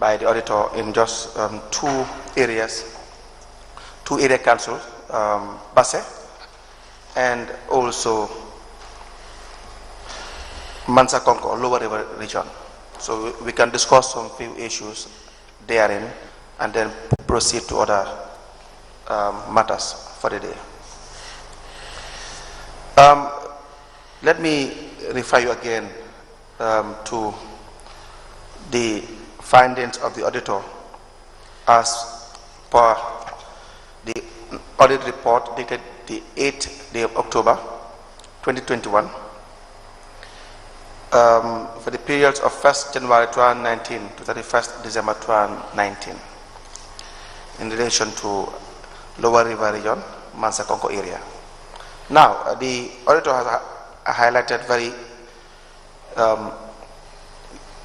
by the auditor in just two areas, two area councils, Basse and also Mansa Konko, Lower River region. So we can discuss some few issues therein and then proceed to other matters for the day. Let me refer you again to the findings of the auditor as per the audit report dated the 8th day of October 2021 for the periods of 1st January 2019 to 31st December 2019 in relation to Lower River region, Mansa Konko area. Now, the auditor has highlighted very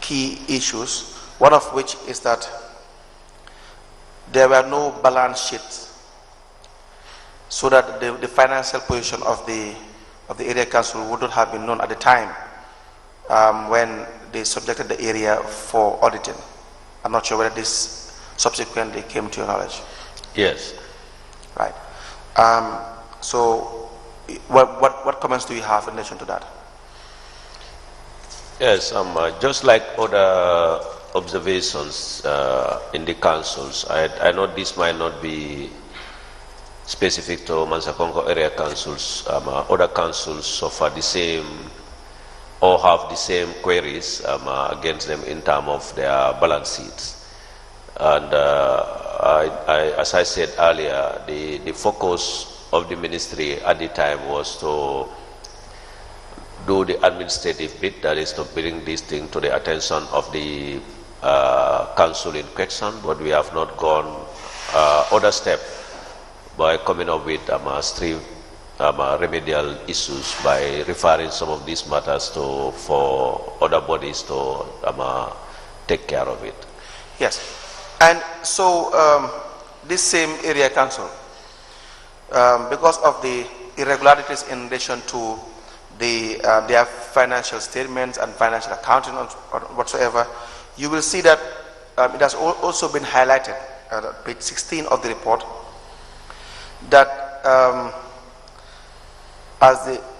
key issues, one of which is that there were no balance sheets, so that the financial position of the area council would not have been known at the time when they subjected the area for auditing. I'm not sure whether this subsequently came to your knowledge. Yes. Right. So, what comments do you have in relation to that? Yes, just like other observations in the councils, I know this might not be specific to Mansa Konko area councils. Other councils suffer the same or have the same queries against them in terms of their balance sheets. And as I said earlier, the focus of the ministry at the time was to do the administrative bit, that is to bring this thing to the attention of the council in question, but we have not gone other step by coming up with strict remedial issues by referring some of these matters to for other bodies to take care of it. Yes, and so this same area council, because of the irregularities in relation to their financial statements and financial accounting or whatsoever, you will see that it has also been highlighted at page 16 of the report that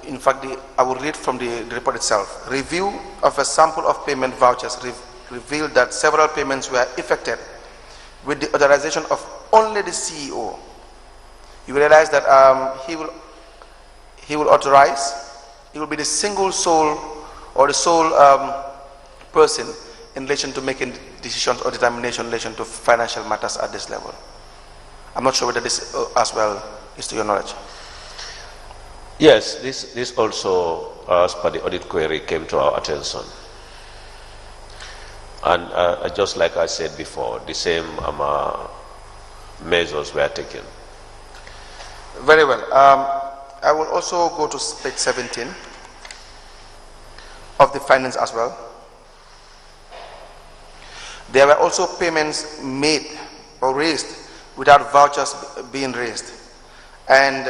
in fact, I will read from the report itself. Review of a sample of payment vouchers revealed that several payments were effected with the authorization of only the CEO. You will realize that he will authorize, he will be the single sole or the sole person in relation to making decisions or determination in relation to financial matters at this level. I'm not sure whether this as well is to your knowledge. Yes, this also, as per the audit query, came to our attention. And just like I said before, the same measures were taken. Very well. I will also go to page 17 of the findings as well. There were also payments made or raised without vouchers being raised. And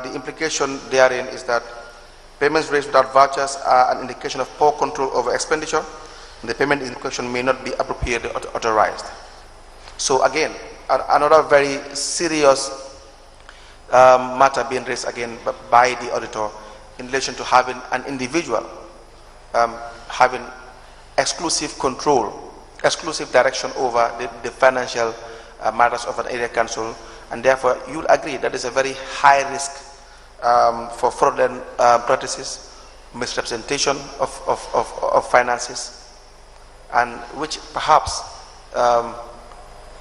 the implication therein is that payments raised without vouchers are an indication of poor control over expenditure, and the payment indication may not be appropriately authorized. So again, another very serious matter being raised again by the auditor in relation to having an individual having exclusive control, exclusive direction over the financial matters of an area council, and therefore you will agree that is a very high risk for fraudulent practices, misrepresentation of finances, and which perhaps,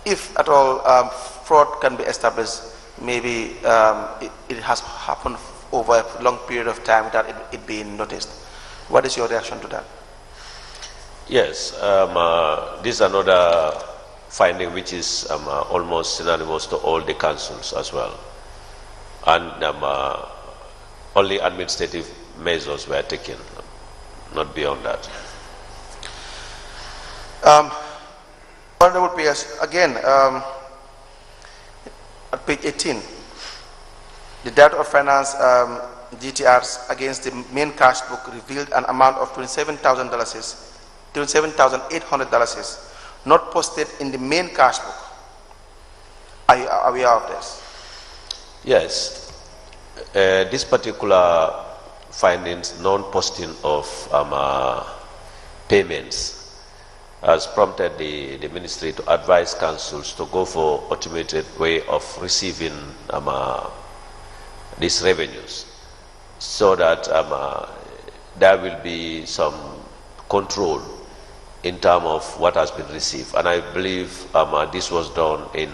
if at all fraud can be established, maybe it has happened over a long period of time without it being noticed. What is your reaction to that? Yes, this is another finding which is almost synonymous to all the councils as well. And only administrative measures were taken, not beyond that. Honorable peers, again, at page 18, the Director of Finance GTRs against the main cash book revealed an amount of $27,800 not posted in the main cash book. Are you aware of this? Yes. This particular findings, non-posting of payments, has prompted the ministry to advise councils to go for automated way of receiving these revenues, so that there will be some control in terms of what has been received. And I believe this was done in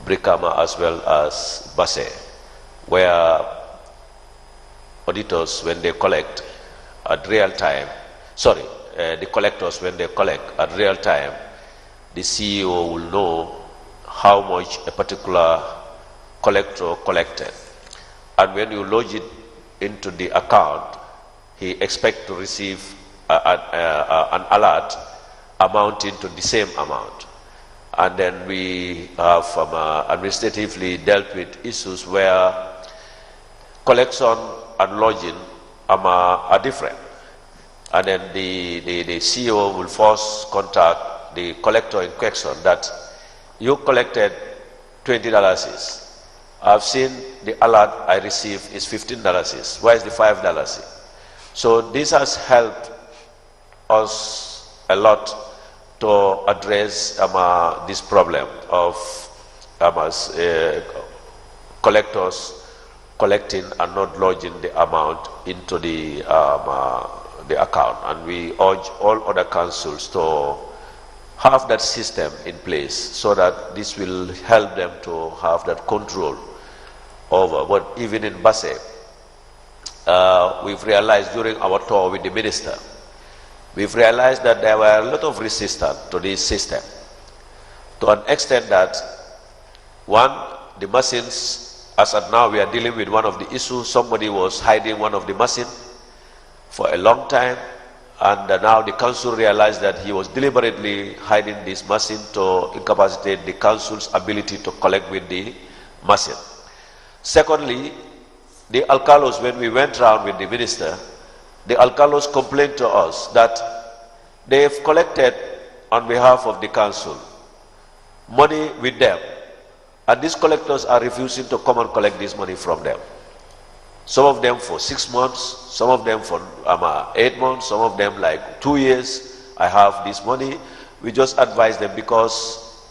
Brikama as well as Basse, where auditors, when they collect at real time, the collectors, when they collect at real time, the CEO will know how much a particular collector collected. And when you lodge it into the account, he expects to receive an alert amounting to the same amount. And then we have administratively dealt with issues where collection and lodging are different. And then the CEO will first contact the collector in question that you collected $20. I've seen the alert I received is $15. Why is the $5? So this has helped us a lot to address this problem of collectors collecting and not lodging the amount into the account. And we urge all other councils to have that system in place so that this will help them to have that control over. But even in Basse, we've realized during our tour with the minister, we've realized that there were a lot of resistance to this system, to an extent that, one, the machines, as at now we are dealing with one of the issues, somebody was hiding one of the machines for a long time, and now the council realized that he was deliberately hiding this machine to incapacitate the council's ability to collect with the machine. Secondly, the alcalos, when we went around with the minister, the alcalos complained to us that they have collected on behalf of the council money with them, and these collectors are refusing to come and collect this money from them. Some of them for 6 months, some of them for 8 months, some of them like 2 years. I have this money. We just advise them because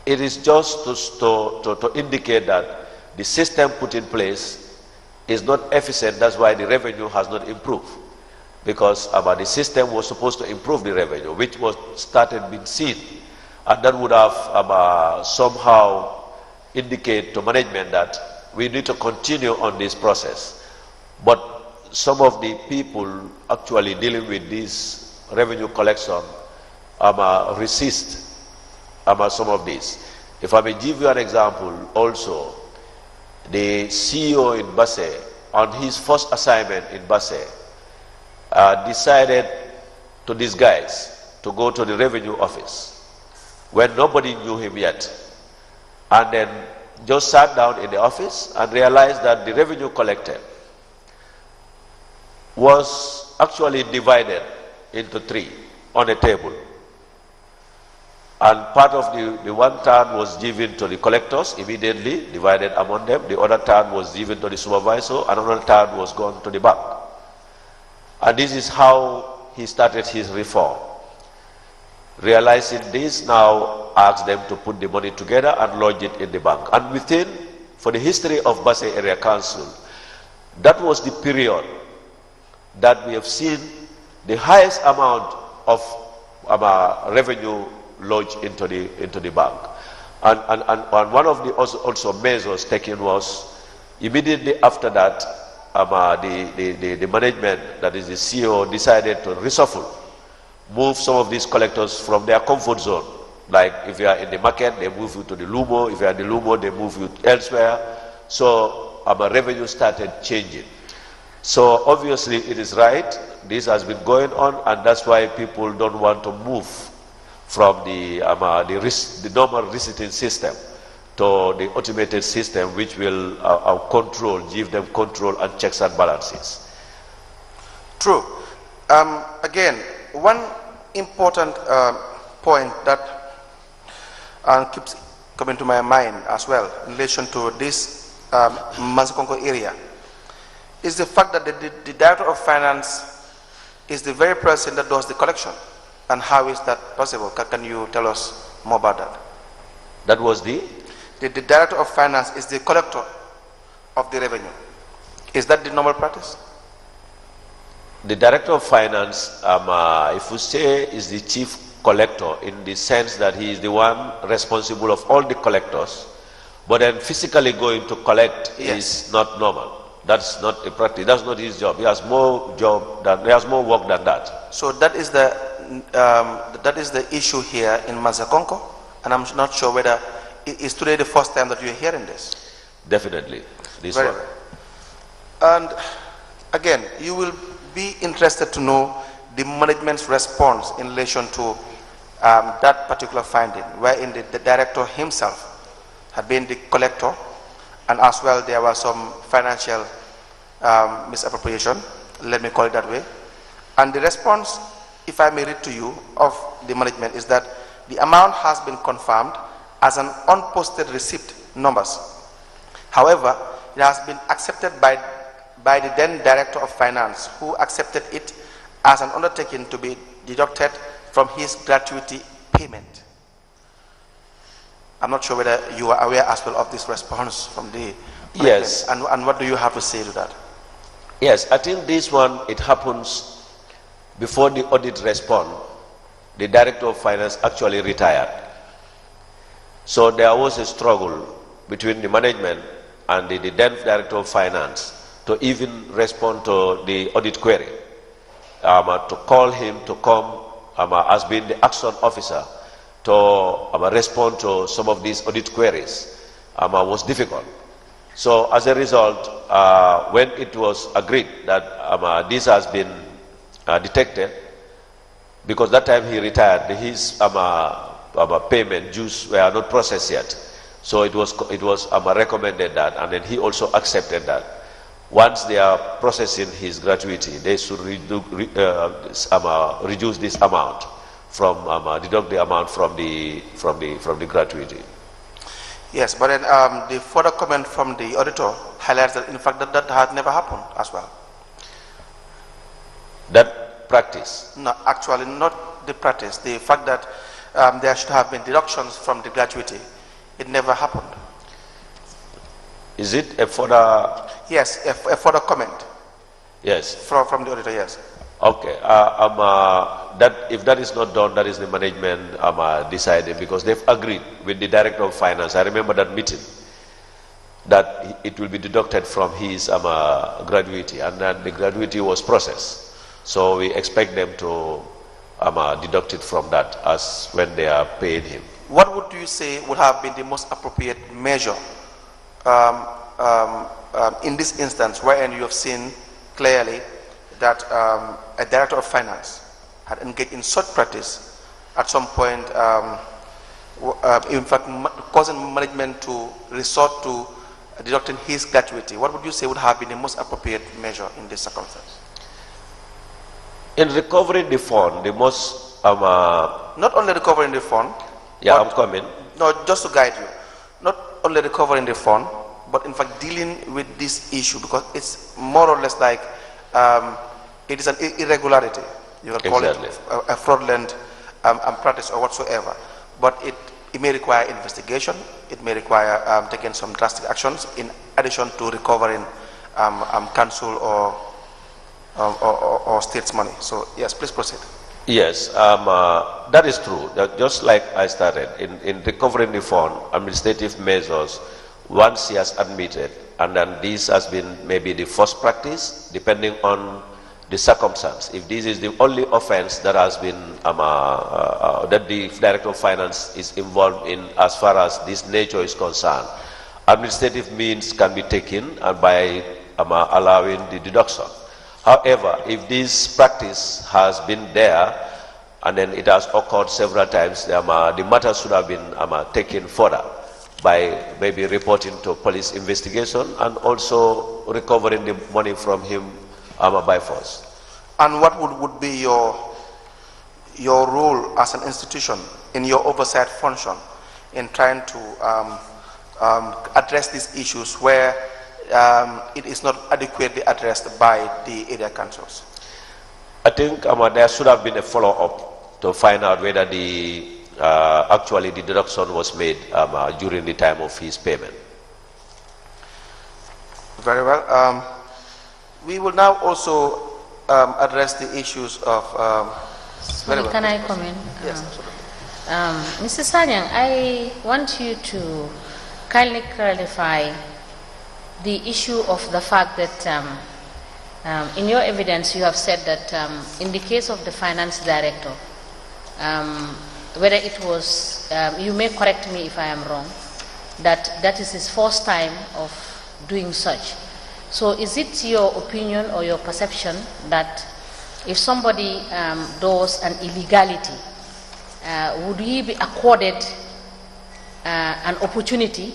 it is just to indicate that the system put in place is not efficient. That's why the revenue has not improved, because the system was supposed to improve the revenue, which was started being seen, and that would have somehow indicate to management that we need to continue on this process. But some of the people actually dealing with this revenue collection resist some of this. If I may give you an example also, the CEO in Basse, on his first assignment in Basse, decided to disguise, to go to the revenue office when nobody knew him yet, and then just sat down in the office and realized that the revenue collected was actually divided into 3 on a table. And part of the 1/3 was given to the collectors immediately, divided among them. The other 1/3 was given to the supervisor, and another 1/3 was gone to the bank. And this is how he started his reform. Realizing this, now asked them to put the money together and lodge it in the bank. And within, for the history of Basse Area Council, that was the period that we have seen the highest amount of revenue lodged into the bank. And one of the also measures taken was immediately after that, the management, that is the CEO, decided to reshuffle, move some of these collectors from their comfort zone. Like if you are in the market, they move you to the Lumo. If you are in the Lumo, they move you elsewhere. So revenue started changing. So obviously it is right. This has been going on, and that's why people don't want to move from the normal receipting system to the automated system, which will give them control and checks and balances. True. Again, one important point that keeps coming to my mind as well in relation to this Mansakonko area is the fact that the Director of Finance is the very person that does the collection. And how is that possible? Can you tell us more about that? That was the Director of Finance is the collector of the revenue. Is that the normal practice? The Director of Finance, if we say, is the chief collector in the sense that he is the one responsible of all the collectors, but then physically going to collect is not normal. That's not a practice. That's not his job. He has more work than that. So that is the issue here in Mansakonko, and I'm not sure whether is today the first time that you're hearing this. Definitely, this Very one. Well. And again, you will be interested to know the management's response in relation to that particular finding, wherein the director himself had been the collector, and as well there was some financial misappropriation, let me call it that way. And the response, if I may read to you, of the management is that the amount has been confirmed as an unposted receipt numbers. However, it has been accepted by the then Director of Finance, who accepted it as an undertaking to be deducted from his gratuity payment. I'm not sure whether you are aware as well of this response from the yes. And what do you have to say to that? Yes, I think this one, it happens before the audit respond. The Director of Finance actually retired. So there was a struggle between the management and the then Director of Finance to even respond to the audit query, to call him to come as being the action officer to respond to some of these audit queries was difficult. So as a result, when it was agreed that this has been detected, because that time he retired, his payment dues were not processed yet. So it was recommended that, and then he also accepted that. Once they are processing his gratuity, they should reduce this amount from deduct the amount from the gratuity. Yes, but then the further comment from the auditor highlights that in fact that had never happened as well. That practice? No, actually not the practice. The fact that there should have been deductions from the gratuity, it never happened. Is it a further? Yes, a further comment. Yes. From the auditor, yes. Okay. That if that is not done, that is the management deciding, because they've agreed with the Director of Finance. I remember that meeting, that it will be deducted from his gratuity, and then the gratuity was processed. So we expect them to deduct it from that as when they are paying him. What would you say would have been the most appropriate measure in this instance, wherein you have seen clearly that a Director of Finance had engaged in such practice at some point, in fact causing management to resort to deducting his gratuity? What would you say would have been the most appropriate measure in this circumstance? In recovering the fund, the most not only recovering the fund. Yeah, I'm coming. No, just to guide you. Not only recovering the fund, but in fact dealing with this issue, because it's more or less like it is an irregularity. You can call it a fraudulent practice or whatsoever. But it may require investigation. It may require taking some drastic actions in addition to recovering council or state's money. So yes, please proceed. Yes, that is true. Just like I started, in recovering the fund, administrative measures, once he has admitted, and then this has been maybe the first practice, depending on the circumstance. If this is the only offense that has been, that the Director of Finance is involved in as far as this nature is concerned, administrative means can be taken by allowing the deduction. However, if this practice has been there and then it has occurred several times, the matter should have been taken further by maybe reporting to police investigation and also recovering the money from him by force. And what would be your role as an institution in your oversight function in trying to address these issues where it is not adequately addressed by the area councils? I think there should have been a follow-up to find out whether actually the deduction was made during the time of his payment. Very well. We will now also address the issues of... Sorry, can I comment? Yes, absolutely. Mr. Sanyang, I want you to kindly clarify the issue of the fact that in your evidence you have said that in the case of the finance director, whether it was, you may correct me if I am wrong, that is his first time of doing such. So is it your opinion or your perception that if somebody does an illegality, would he be accorded an opportunity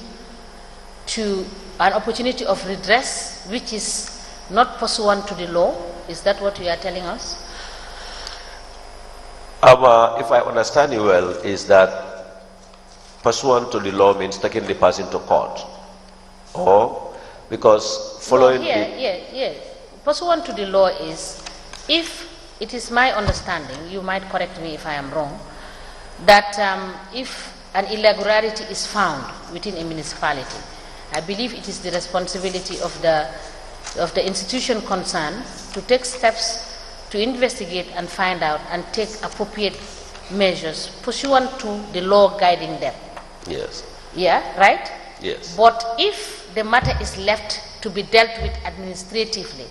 of redress which is not pursuant to the law? Is that what you are telling us? If I understand you well, is that pursuant to the law means taking the person to court, or because following? No, pursuant to the law is, if it is my understanding, you might correct me if I am wrong, that if an irregularity is found within a municipality, I believe it is the responsibility of the institution concerned to take steps to investigate and find out and take appropriate measures pursuant to the law guiding them. Yes. Yeah, right? Yes. But if the matter is left to be dealt with administratively,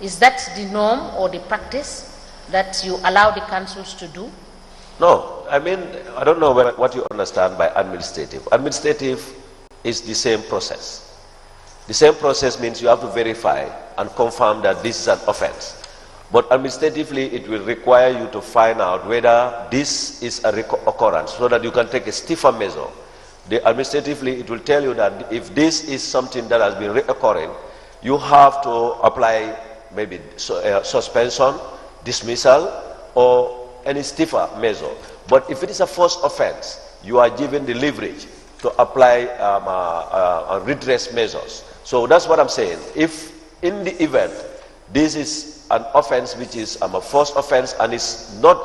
is that the norm or the practice that you allow the councils to do? No, I mean, I don't know what you understand by administrative. Administrative is the same process. The same process means you have to verify and confirm that this is an offense. But administratively, it will require you to find out whether this is a occurrence so that you can take a stiffer measure. Administratively, it will tell you that if this is something that has been reoccurring, you have to apply maybe suspension, dismissal, or any stiffer measure. But if it is a first offense, you are given the leverage to apply redress measures. So that's what I'm saying. If in the event this is an offense which is a first offense and is not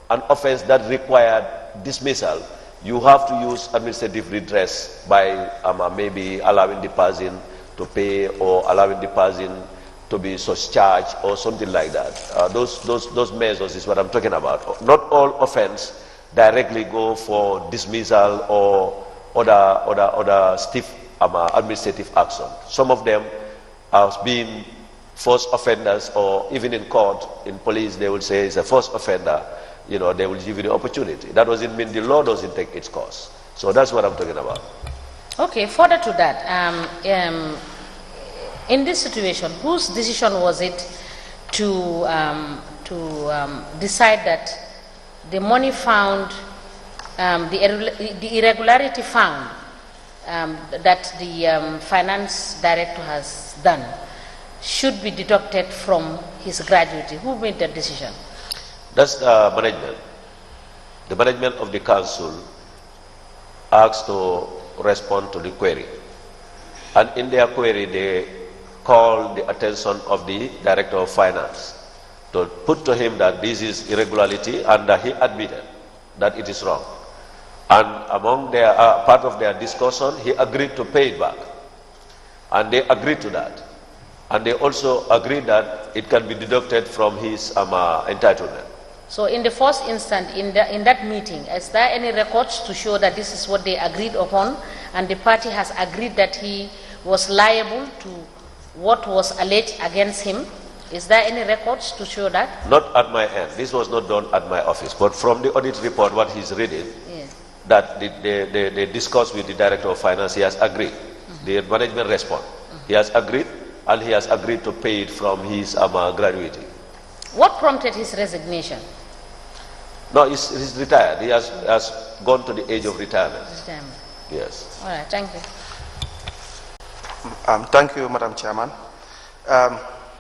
an offense that required dismissal, you have to use administrative redress by maybe allowing the person to pay or allowing the person to be discharged or something like that. Those measures is what I'm talking about. Not all offense directly go for dismissal or other stiff administrative action. Some of them have been first offenders, or even in court, in police, they will say it's a first offender. You know, they will give you the opportunity. That doesn't mean the law doesn't take its course. So that's what I'm talking about. Okay, further to that, in this situation, whose decision was it to decide that the money found, the irregularity found that the finance director has done should be deducted from his gratuity? Who made that decision? That's the management. The management of the council asked to respond to the query. And in their query, they called the attention of the director of finance to put to him that this is irregularity, and he admitted that it is wrong. And among their part of their discussion, he agreed to pay it back. And they agreed to that. And they also agreed that it can be deducted from his entitlement. So in the first instance, in that meeting, is there any records to show that this is what they agreed upon, and the party has agreed that he was liable to what was alleged against him? Is there any records to show that? Not at my end. This was not done at my office. But from the audit report, what he's reading, yes, that they discussed with the director of finance, he has agreed. The management respond. He has agreed, and he has agreed to pay it from his gratuity. What prompted his resignation? No, he's retired. He has gone to the age of retirement. Retirement. Yes. All right, thank you. Thank you, Madam Chairman.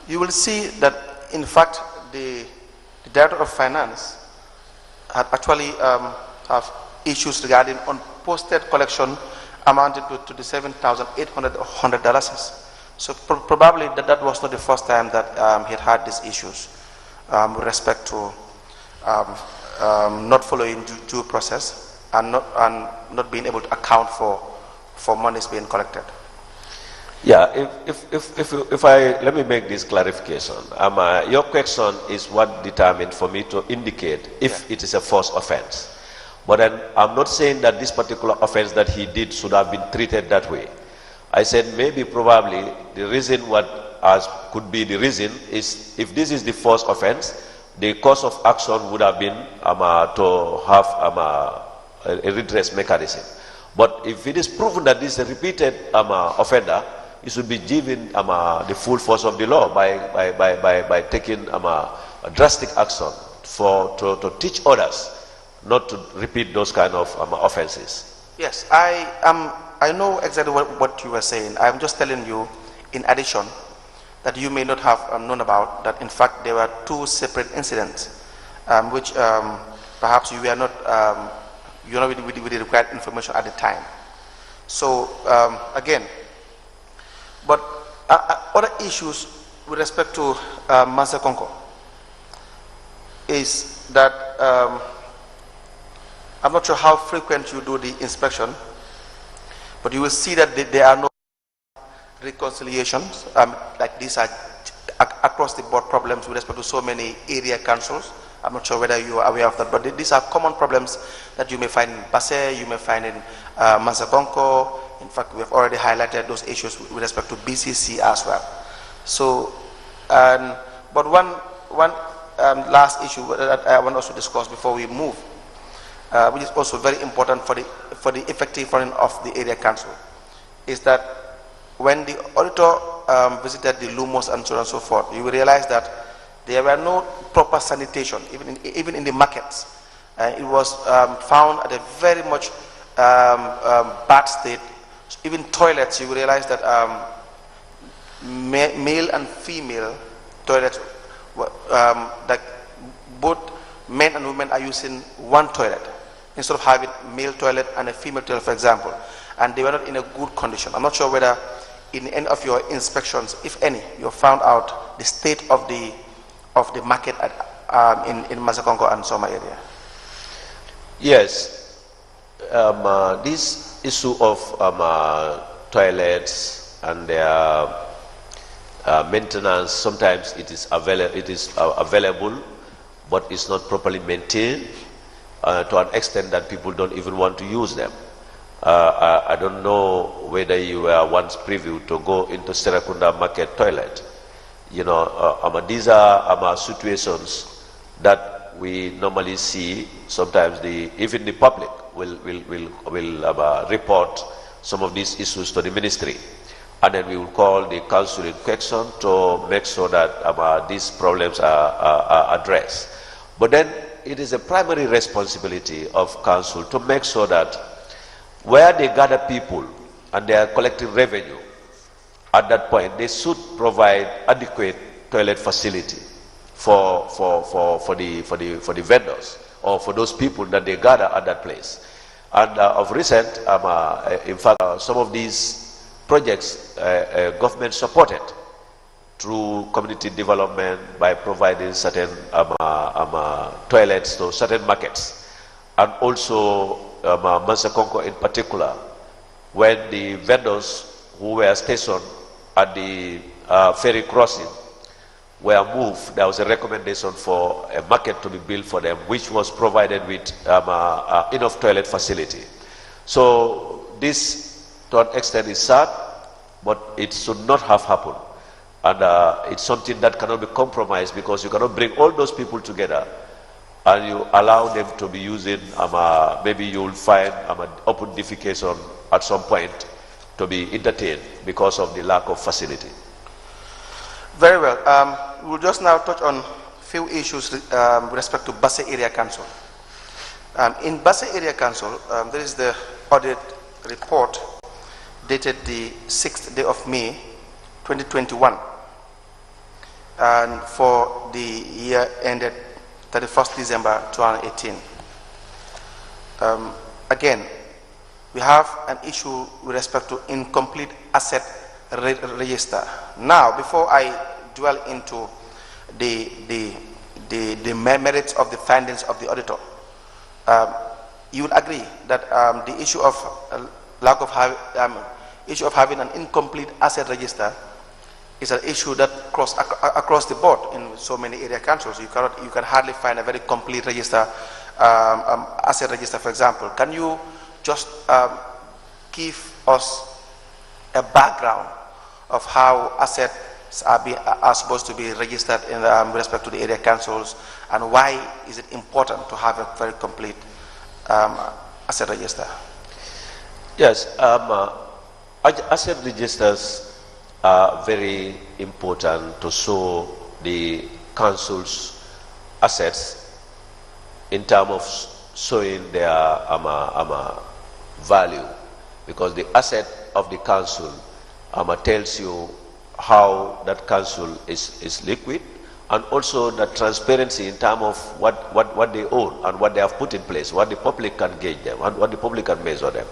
You will see that, in fact, the Director of Finance had actually have issues regarding unposted collection amounted to the $7,800. So probably that was not the first time that he had these issues with respect to not following due process and not being able to account for monies being collected. Yeah, if I let me make this clarification. Your question is what determined for me to indicate if it is a false offense. But then I'm not saying that this particular offense that he did should have been treated that way. I said maybe probably the reason could be the reason is if this is the false offense, the course of action would have been to have a redress mechanism. But if it is proven that this is a repeated offender, it should be given the full force of the law by taking a drastic action to teach others not to repeat those kind of offenses. Yes, I know exactly what you were saying. I'm just telling you, in addition, that you may not have known about, that in fact there were two separate incidents, which perhaps you were not, with the required information at the time. So again, but other issues with respect to Mansa Konko is that I'm not sure how frequent you do the inspection, but you will see that there are no reconciliations. Like these are across the board problems with respect to so many area councils. I'm not sure whether you are aware of that, but these are common problems that you may find in Basse, you may find in Mansa Konko. In fact, we have already highlighted those issues with respect to BCC as well. So, but one last issue that I want us to discuss before we move, which is also very important for the effective running of the area council, is that when the auditor visited the Lumos and so on and so forth, you will realize that there were no proper sanitation, even in the markets. It was found at a very much bad state. Even toilets, you will realize that male and female toilets, that both men and women are using one toilet instead of having male toilet and a female toilet, for example, and they were not in a good condition. I'm not sure whether in any of your inspections, if any, you found out the state of the market in Mansa Konko and Soma area. Yes, this issue of toilets and their maintenance, sometimes it is available, but it's not properly maintained to an extent that people don't even want to use them. I don't know whether you were once privy to go into Serakunda market toilet. You know, these are situations that we normally see. Sometimes even the public will report some of these issues to the ministry, and then we will call the council in question to make sure that these problems are addressed. But then it is a primary responsibility of council to make sure that where they gather people and they are collecting revenue, at that point they should provide adequate toilet facility for the vendors or for those people that they gather at that place. And of recent, in fact, some of these projects government supported through community development by providing certain toilets to certain markets, and also Mansa Konko in particular, when the vendors who were stationed at the ferry crossing were moved, there was a recommendation for a market to be built for them, which was provided with enough toilet facility. So this, to an extent, is sad, but it should not have happened. And it's something that cannot be compromised, because you cannot bring all those people together and you allow them to be using, maybe you will find open defecation at some point to be entertained because of the lack of facility. Very well. We'll just now touch on a few issues with respect to Basse Area Council. In Basse Area Council, there is the audit report dated the 6th day of May 2021, and for the year ended 31st December 2018. again, we have an issue with respect to incomplete asset register. Now, before I dwell into the merits of the findings of the auditor, you will agree that the issue of issue of having an incomplete asset register is an issue that across the board in so many area councils. You can hardly find a very complete register, asset register, for example. Can you just give us a background of how assets are supposed to be registered in with respect to the area councils, and why is it important to have a very complete asset register? Yes, asset registers are very important to show the council's assets in terms of showing their value, because the asset of the council tells you how that council is liquid, and also the transparency in terms of what they own and what they have put in place, what the public can gauge them, and what the public can measure them.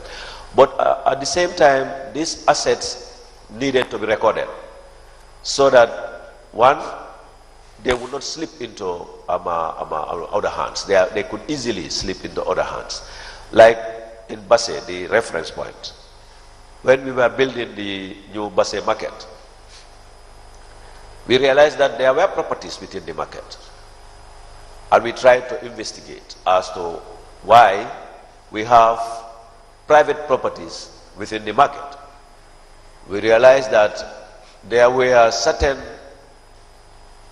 But at the same time, these assets needed to be recorded so that, one, they would not slip into other hands. They could easily slip into other hands. Like in Basse, the reference point. When we were building the new Basse market, we realized that there were properties within the market. And we tried to investigate as to why we have private properties within the market. We realized that there were certain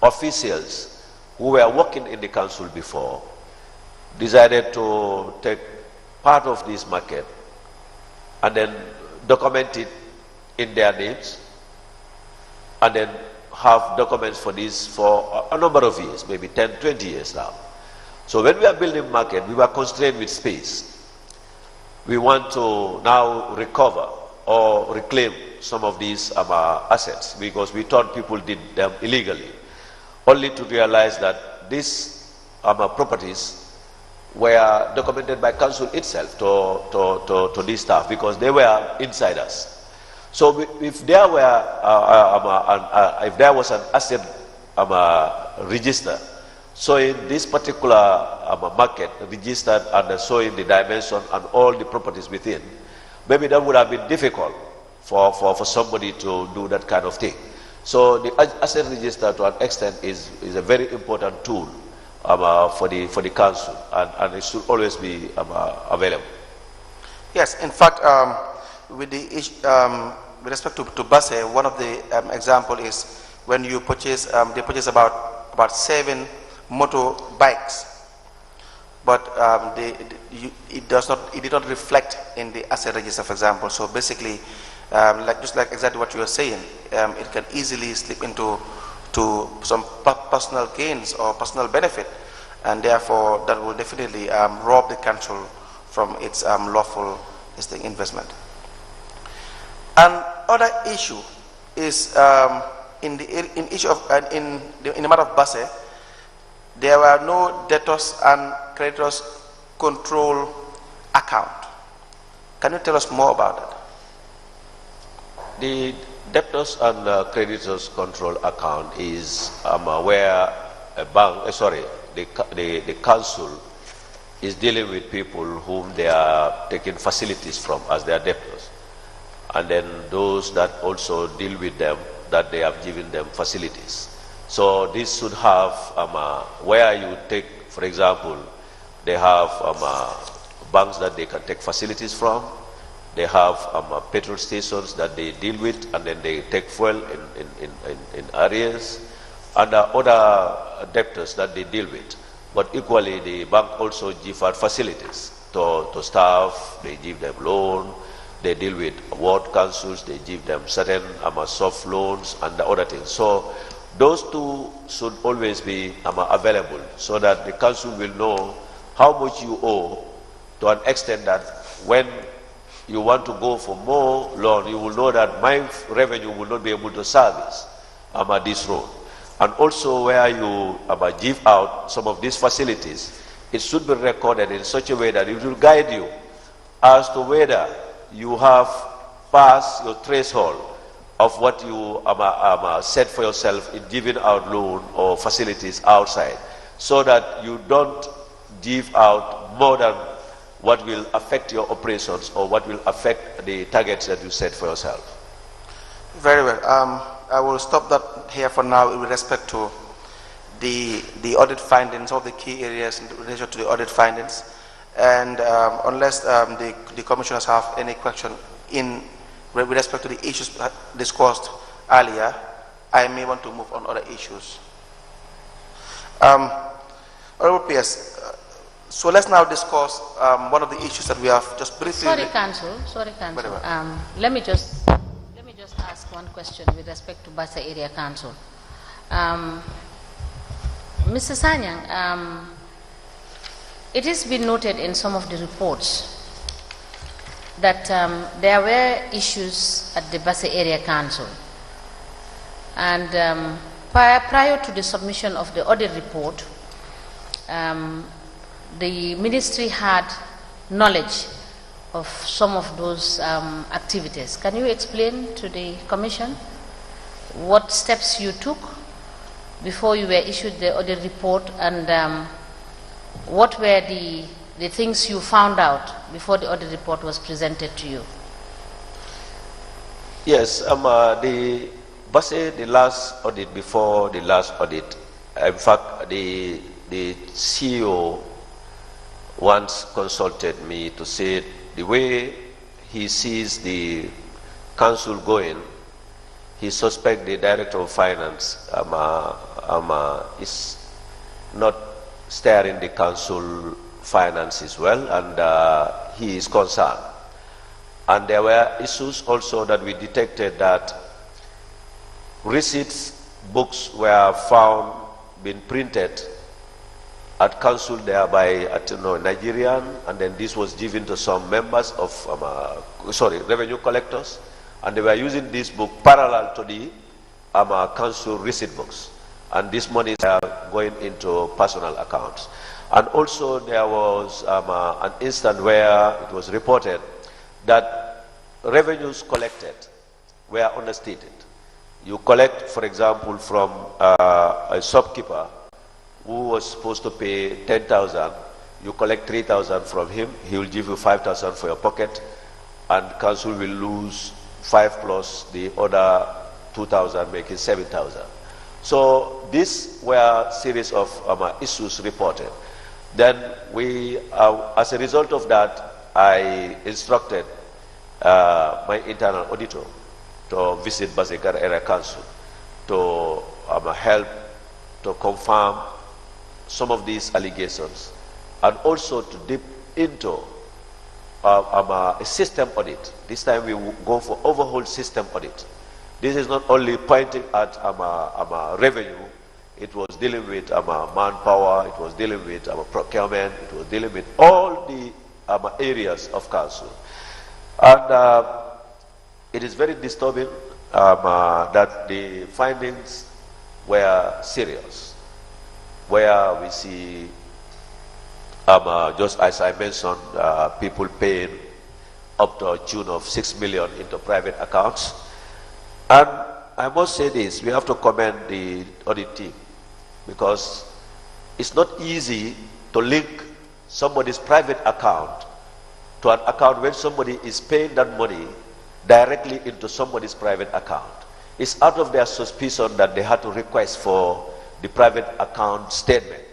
officials who were working in the council before decided to take part of this market and then document it in their names, and then have documents for this for a number of years, maybe 10, 20 years now. So when we are building market, we were constrained with space. We want to now recover or reclaim some of these assets, because we thought people did them illegally, only to realize that these properties were documented by council itself to this staff, because they were insiders. So if there was an asset register showing this particular market registered and showing the dimension and all the properties within, maybe that would have been difficult for somebody to do that kind of thing. So the asset register, to an extent, is a very important tool for the council, and it should always be available. Yes, in fact, with respect to Basse, one of the example is when you purchase, they purchase about 7 motorbikes, but it did not reflect in the asset register, for example. So basically, just like exactly what you were saying, it can easily slip into some personal gains or personal benefit, and therefore that will definitely rob the council from its lawful investment. Another issue is in the matter of Basse, there were no debtors and creditors control account. Can you tell us more about that? The debtors and creditors control account is where a bank, the council is dealing with people whom they are taking facilities from as their debtors, and then those that also deal with them, that they have given them facilities. So this should have where you take, for example, they have banks that they can take facilities from. They have petrol stations that they deal with, and then they take fuel in areas, and other debtors that they deal with. But equally, the bank also gives out facilities to staff. They give them loan. They deal with ward councils. They give them certain soft loans and the other things. So those two should always be available, so that the council will know how much you owe, to an extent that when you want to go for more loan, you will know that my revenue will not be able to service this road. And also where you give out some of these facilities, it should be recorded in such a way that it will guide you as to whether you have passed your threshold of what you set for yourself in giving out loan or facilities outside, so that you don't give out more than what will affect your operations or what will affect the targets that you set for yourself. Very well. I will stop that here for now with respect to the audit findings, of the key areas in relation to the audit findings. And unless the commissioners have any question with respect to the issues discussed earlier, I may want to move on other issues. Honorable PS, so let's now discuss one of the issues that we have just briefly. Sorry, Council. Let me just ask one question with respect to Bassa Area Council. Mr. Sanyang, it has been noted in some of the reports that there were issues at the Bassa Area Council, and prior to the submission of the audit report, the ministry had knowledge of some of those activities. Can you explain to the Commission what steps you took before you were issued the audit report, and what were the things you found out before the audit report was presented to you? Yes, the last audit, before the last audit, in fact, the CEO once consulted me to say the way he sees the council going, he suspects the director of finance is not steering the council finances well, and he is concerned. And there were issues also that we detected, that receipts books were found being printed at council there by Nigerian, and then this was given to some members of revenue collectors, and they were using this book parallel to the council receipt books, and this money is going into personal accounts. And also there was an instance where it was reported that revenues collected were understated. You collect, for example, from a shopkeeper who was supposed to pay 10,000, you collect 3,000 from him, he will give you 5,000 for your pocket, and council will lose 5 plus the other 2,000, making 7,000. So these were series of issues reported. Then we, as a result of that, I instructed my internal auditor to visit Wellingara Area Council to help to confirm some of these allegations, and also to dip into a system audit. This time we will go for overhaul system audit. This is not only pointing at revenue, it was dealing with manpower, it was dealing with procurement, it was dealing with all the areas of council. And it is very disturbing that the findings were serious, where we see, just as I mentioned, people paying up to a tune of 6 million into private accounts. And I must say this, we have to commend the audit team, because it's not easy to link somebody's private account to an account when somebody is paying that money directly into somebody's private account. It's out of their suspicion that they had to request for the private account statement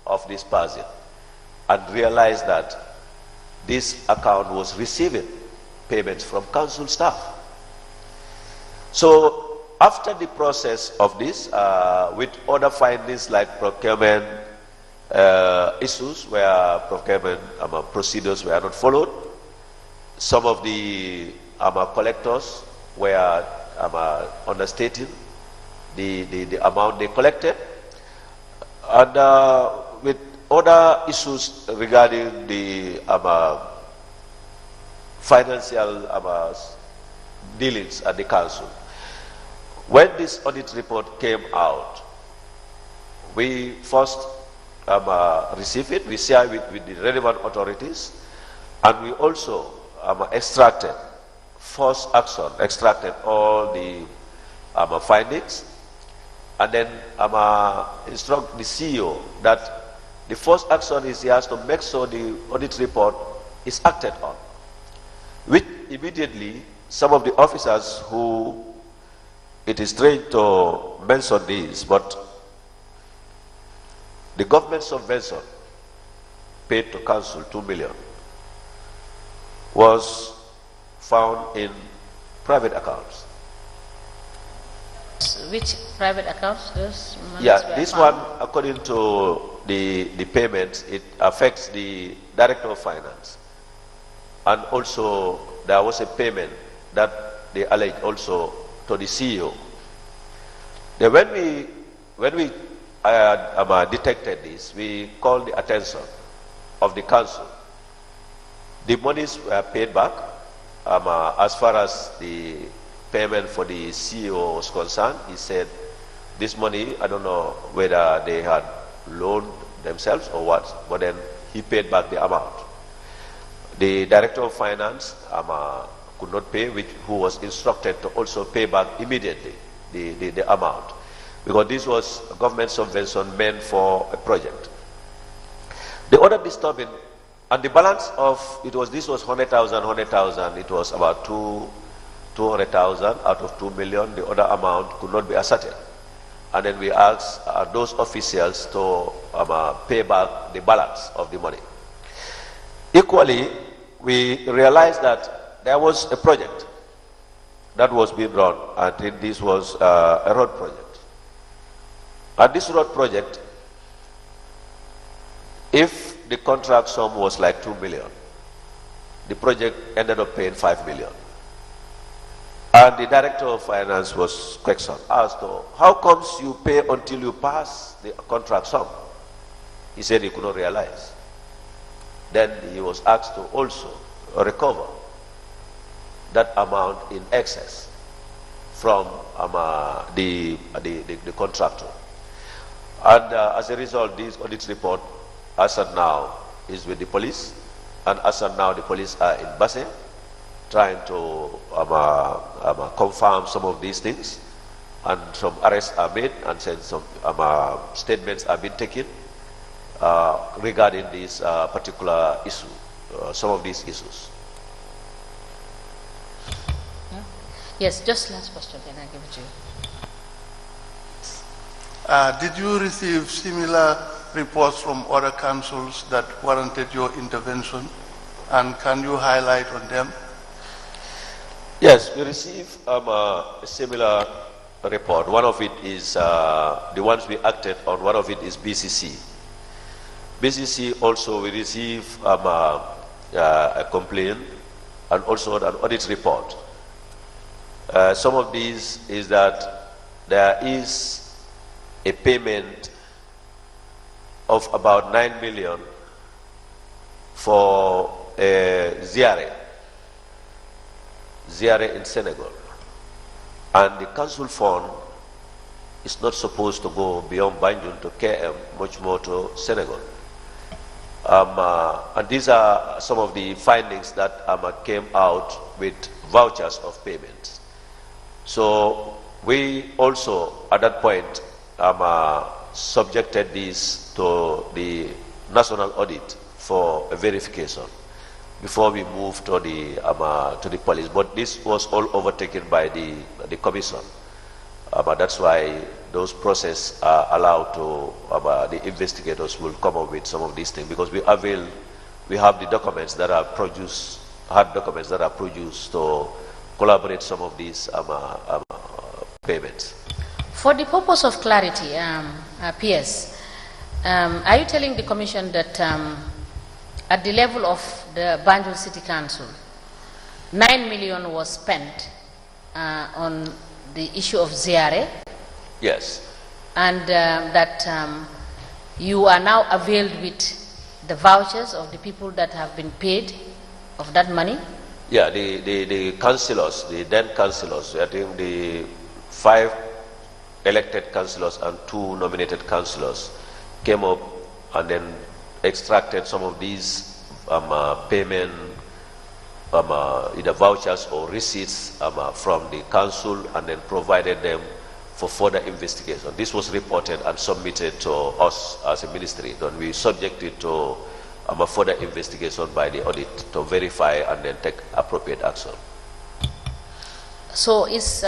of this person, and realize that this account was receiving payments from council staff. So after the process of this, with other findings like procurement issues where procurement procedures were not followed, some of the collectors were understating the amount they collected, and with other issues regarding the financial dealings at the council. When this audit report came out, we first receive it, we share it with the relevant authorities, and we also extracted all the findings, and then instruct the CEO that the first action is he has to make sure the audit report is acted on, which immediately some of the officers who, it is strange to mention this, but the government subvention paid to council 2 million was found in private accounts. Which private accounts? Those Yeah, this one, according to the payments, it affects the Director of Finance. And also, there was a payment that they alleged also to the CEO. Then when we detected this, we called the attention of the council. The monies were paid back. As far as the payment for the CEO was concerned, he said this money, I don't know whether they had loaned themselves or what, but then he paid back the amount. The Director of Finance could not pay, who was instructed to also pay back immediately the amount, because this was government subvention meant for a project. The other disturbing, and the balance of this was 100,000, it was about 200,000 out of 2 million. The other amount could not be ascertained, and then we asked those officials to pay back the balance of the money. Equally, we realized that there was a project that was being run. I think this was a road project. And this road project, if the contract sum was like 2 million, the project ended up paying 5 million. And the Director of Finance was questioned as to how comes you pay until you pass the contract sum. He said he could not realize. Then he was asked to also recover that amount in excess from the contractor. And as a result, this audit report, as of now, is with the police, and as of now, the police are in Basse, trying to confirm some of these things, and some arrests are made, and some statements have been taken regarding this particular issue, some of these issues. Yes, just last question, then I'll give it to you. Did you receive similar reports from other councils that warranted your intervention, and can you highlight on them? Yes, we received a similar report. One of it is the ones we acted on. One of it is BCC. BCC also, we received a complaint and also an audit report. Some of these is that there is a payment of about 9 million for Ziare in Senegal, and the council fund is not supposed to go beyond Banjul to KM, much more to Senegal. And these are some of the findings that came out with vouchers of payments. So we also, at that point, subjected this to the national audit for a verification before we moved to the police. But this was all overtaken by the commission. That's why those processes are allowed to, the investigators will come up with some of these things, because we have the documents that are produced, hard documents that are produced to collaborate some of these payments. For the purpose of clarity, PS, are you telling the Commission that at the level of the Banjul City Council, 9 million was spent on the issue of Ziare? Yes. And that you are now availed with the vouchers of the people that have been paid of that money? Yeah, the councillors, the then councillors, I think the 5 elected councillors and 2 nominated councillors came up and then extracted some of these payment, either vouchers or receipts from the council, and then provided them for further investigation. This was reported and submitted to us as a ministry. Then we subjected to a further investigation by the audit to verify and then take appropriate action. So is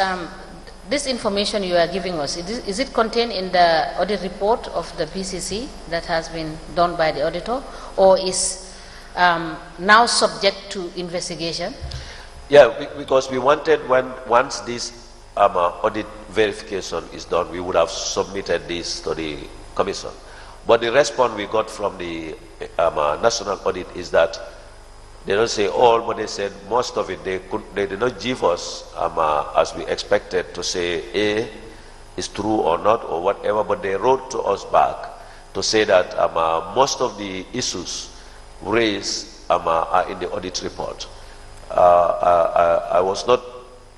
this information you are giving us, is it contained in the audit report of the PCC that has been done by the auditor, or is now subject to investigation? Yeah, because we wanted, once this audit verification is done, we would have submitted this to the commission. But the response we got from the national audit is that they don't say all, but they said most of it. They did not give us as we expected to say A is true or not or whatever, but they wrote to us back to say that most of the issues raised are in the audit report. I was not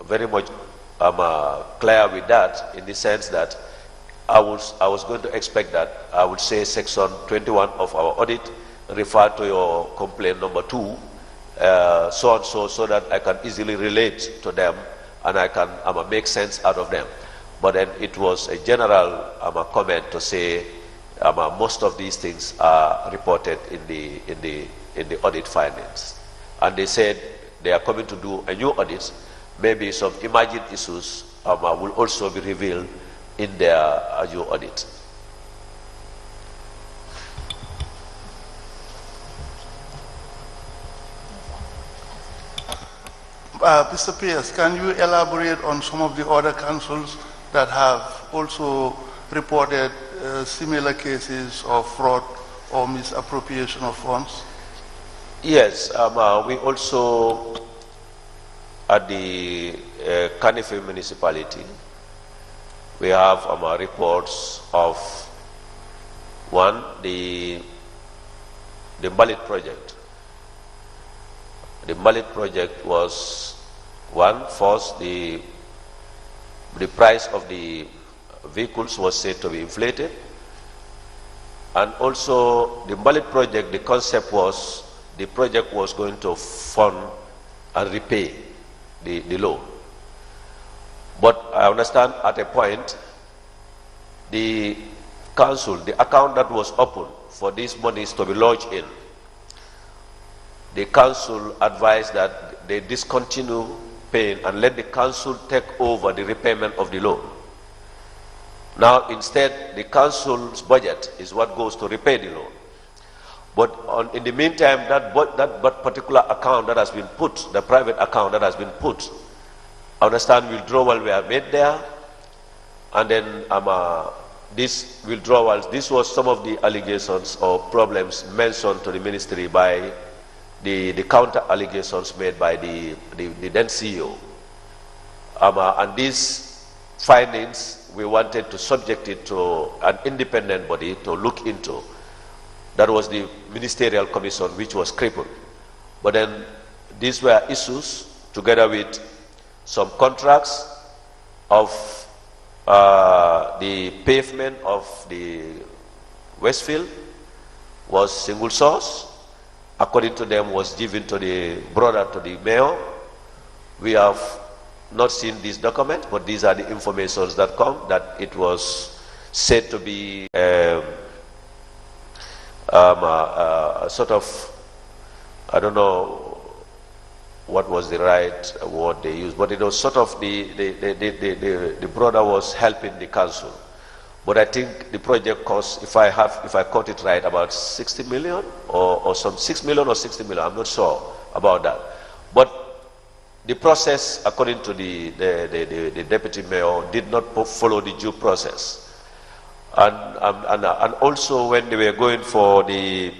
very much clear with that, in the sense that I was going to expect that I would say section 21 of our audit refer to your complaint number 2, so and so that I can easily relate to them and I can make sense out of them. But then it was a general comment to say most of these things are reported in the audit findings, and they said they are coming to do a new audit. Maybe some emerging issues will also be revealed in their new audit. Mr. Pierce, can you elaborate on some of the other councils that have also reported similar cases of fraud or misappropriation of funds? Yes, we also, at the Kanife municipality, we have reports of one, the Mbalit project. The Mbalit project was one, first the price of the vehicles was said to be inflated, and also the Mbalit project, the concept was the project was going to fund and repay the loan. But I understand at a point the council, the account that was open for these monies to be lodged in, the council advised that they discontinue paying and let the council take over the repayment of the loan. Now instead, the council's budget is what goes to repay the loan. But in the meantime, that particular account that has been put, the private account that has been put, I understand withdrawal were made there, and then these withdrawals, this was some of the allegations or problems mentioned to the ministry by the counter allegations made by the then CEO. And these findings, we wanted to subject it to an independent body to look into. That was the ministerial commission, which was crippled. But then these were issues together with some contracts of the pavement of the Westfield was single source. According to them, was given to the brother to the mayor. We have not seen this document, but these are the informations that come, that it was said to be sort of, I don't know what was the right word they used, but it was sort of the brother was helping the council. But I think the project cost, if I caught it right, about 60 million or some 6 million or 60 million. I'm not sure about that. But the process, according to the deputy mayor, did not follow the due process. And also when they were going for the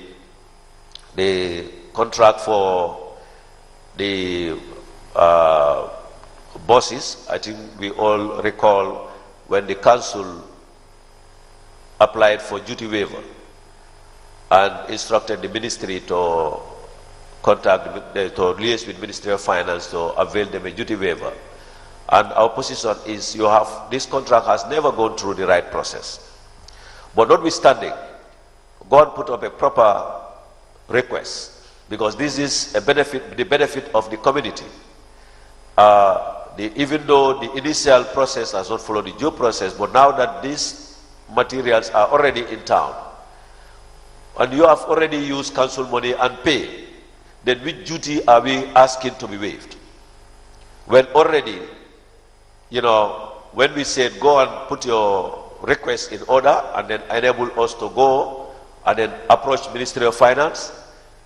contract for the buses, I think we all recall when the council applied for duty waiver and instructed the ministry to contact, to liaise with Ministry of Finance to avail them a duty waiver. And our position is this contract has never gone through the right process. But notwithstanding, go and put up a proper request, because this is the benefit of the community. Even though the initial process has not followed the due process, but now that these materials are already in town, and you have already used council money and paid, then which duty are we asking to be waived? When already, when we said go and put your request in order and then enable us to go and then approach Ministry of Finance,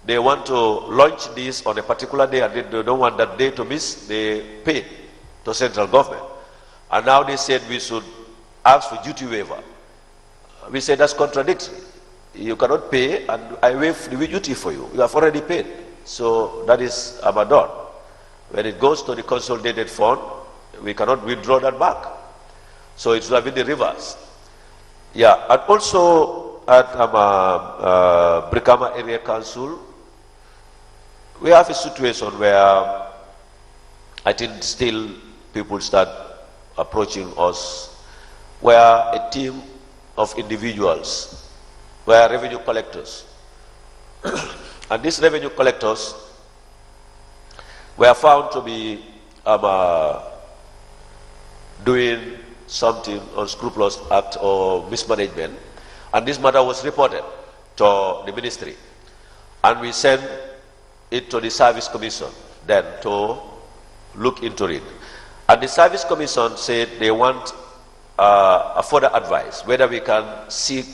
they want to launch this on a particular day and they don't want that day to miss, they pay to central government. And now they said we should ask for duty waiver. We said that's contradictory. You cannot pay and I waive the duty for you. You have already paid. So that is abandoned. When it goes to the consolidated fund, we cannot withdraw that back. So it should have been the reverse. Yeah, and also at Brikama Area Council, we have a situation where I think still people start approaching us, where a team of individuals were revenue collectors. And these revenue collectors were found to be doing something unscrupulous act or mismanagement, and this matter was reported to the ministry, and we sent it to the Service Commission then to look into it. And the Service Commission said they want a further advice whether we can seek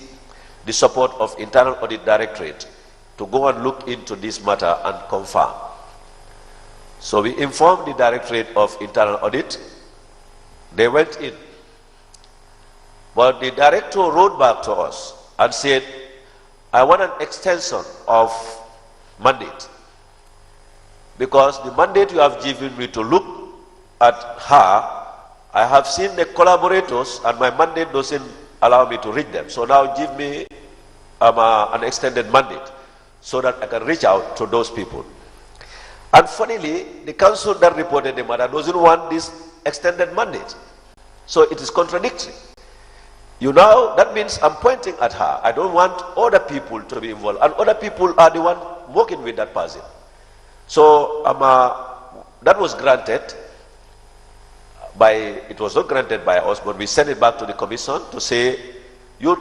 the support of Internal Audit Directorate to go and look into this matter and confirm. So we informed the Directorate of Internal Audit. They went in. But the director wrote back to us and said, I want an extension of mandate, because the mandate you have given me to look at her, I have seen the collaborators and my mandate doesn't allow me to reach them. So now give me an extended mandate so that I can reach out to those people. And funnily, the council that reported the matter doesn't want this extended mandate. So it is contradictory. That means I'm pointing at her. I don't want other people to be involved, and other people are the one working with that person. So that was granted it was not granted by us, but we sent it back to the commission to say, you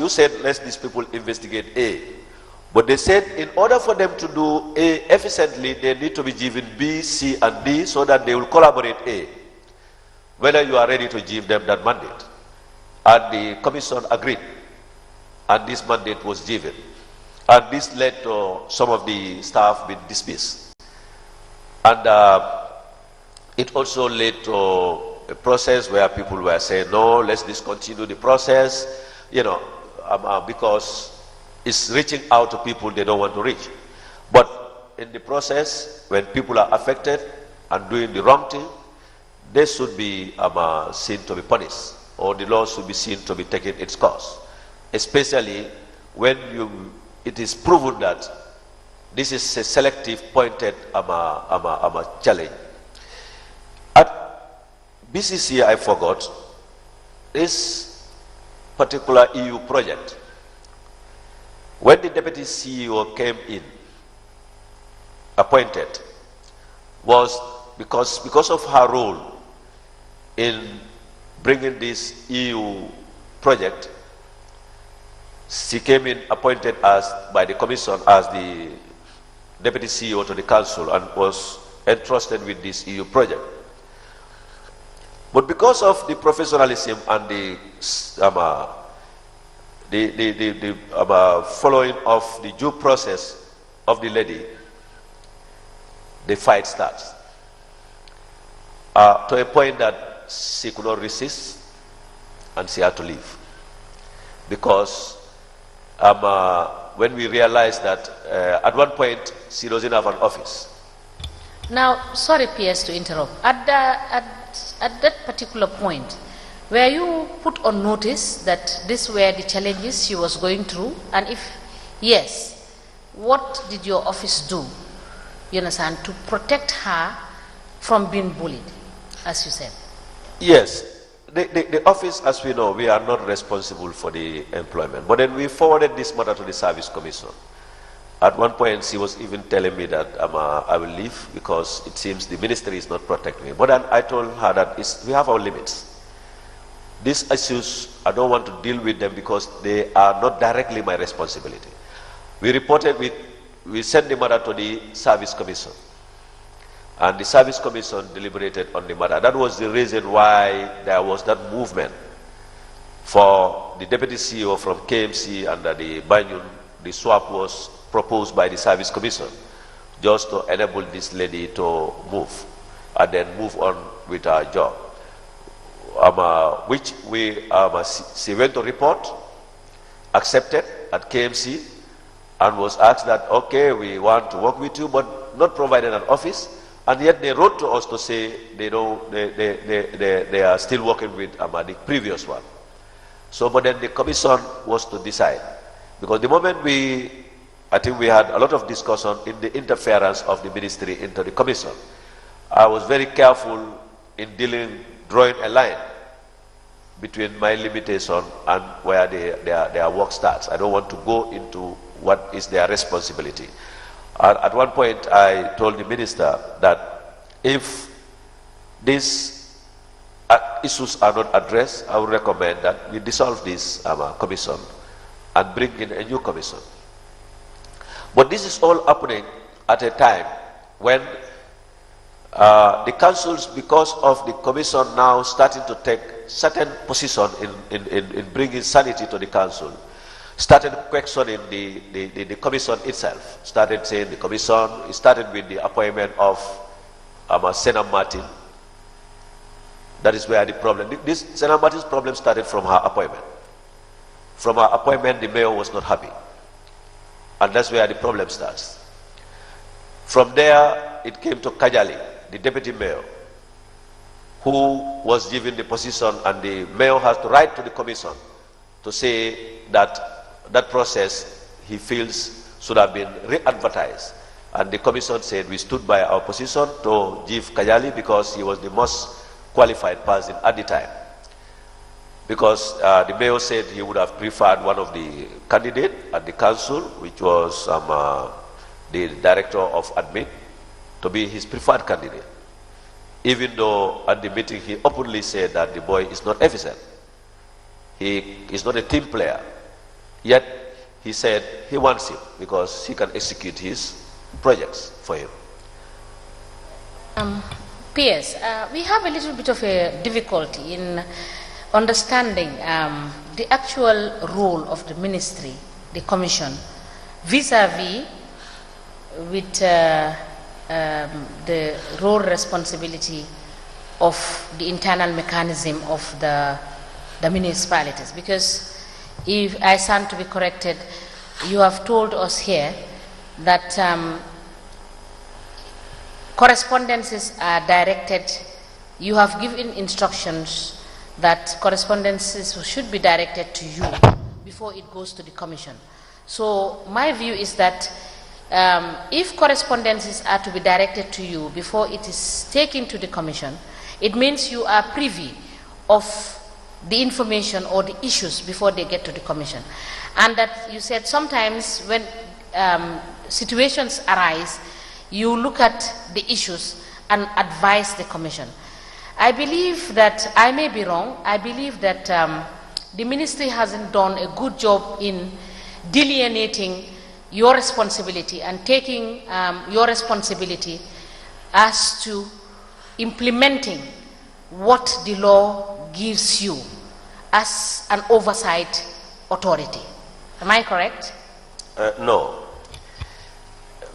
said let these people investigate A. But they said in order for them to do A efficiently, they need to be given B, C, and D so that they will collaborate A. Whether you are ready to give them that mandate. And the commission agreed. And this mandate was given. And this led to some of the staff being dismissed. And it also led to a process where people were saying, no, let's discontinue the process, because it's reaching out to people they don't want to reach. But in the process, when people are affected and doing the wrong thing, they should be seen to be punished, or the law should be seen to be taking its course. Especially when it is proven that this is a selective, pointed challenge. At BCC, I forgot, this particular EU project, when the deputy CEO came in, appointed, was because of her role in bringing this EU project. She came in appointed by the commission as the deputy CEO to the council and was entrusted with this EU project. But because of the professionalism and the following of the due process of the lady, the fight starts. To a point that she could not resist and she had to leave. Because when we realized that at one point she doesn't have an office. Now, sorry PS to interrupt. At that particular point, were you put on notice that these were the challenges she was going through? And if yes, what did your office do, you understand, to protect her from being bullied, as you said? Yes. the office, as we know, we are not responsible for the employment. But then we forwarded this matter to the Service Commission. At one point, she was even telling me that I will leave because it seems the ministry is not protecting me. But then I told her that we have our limits. These issues, I don't want to deal with them because they are not directly my responsibility. We sent the matter to the Service Commission. And the Service Commission deliberated on the matter. That was the reason why there was that movement for the Deputy CEO from KMC under the Banyun. The swap was proposed by the Service Commission just to enable this lady to move and then move on with her job. Which she went to report, accepted at KMC, and was asked that, okay, we want to work with you, but not provided an office. And yet they wrote to us to say they are still working with the previous one. So, but then the commission was to decide. Because the moment I think we had a lot of discussion in the interference of the ministry into the commission. I was very careful in drawing a line between my limitation and where their work starts. I don't want to go into what is their responsibility. At one point, I told the minister that if these issues are not addressed, I would recommend that we dissolve this commission and bring in a new commission. But this is all happening at a time when the councils, because of the commission now starting to take certain position in bringing sanity to the council, started questioning the commission itself. Started saying the commission, it started with the appointment of Senator Martin. That is where the problem, this Senator Martin's problem started from her appointment. From her appointment, the mayor was not happy. And that's where the problem starts. From there, it came to Kajali, the deputy mayor, who was given the position, and the mayor has to write to the commission to say that that process, he feels, should have been re-advertised. And the commission said we stood by our position to give Kajali because he was the most qualified person at the time. Because the mayor said he would have preferred one of the candidates at the council, which was the director of admin, to be his preferred candidate. Even though at the meeting he openly said that the boy is not efficient. He is not a team player. Yet he said he wants him because he can execute his projects for him. P.S. We have a little bit of a difficulty in understanding the actual role of the ministry, the commission, vis-a-vis with the role responsibility of the internal mechanism of the municipalities. Because if I stand to be corrected, you have told us here that correspondences are directed, you have given instructions that correspondences should be directed to you before it goes to the commission. So my view is that if correspondences are to be directed to you before it is taken to the commission, it means you are privy of the information or the issues before they get to the commission. And that you said sometimes when situations arise, you look at the issues and advise the commission. I believe that, I may be wrong, I believe that the ministry hasn't done a good job in delineating your responsibility and taking your responsibility as to implementing what the law gives you as an oversight authority. Am I correct? No.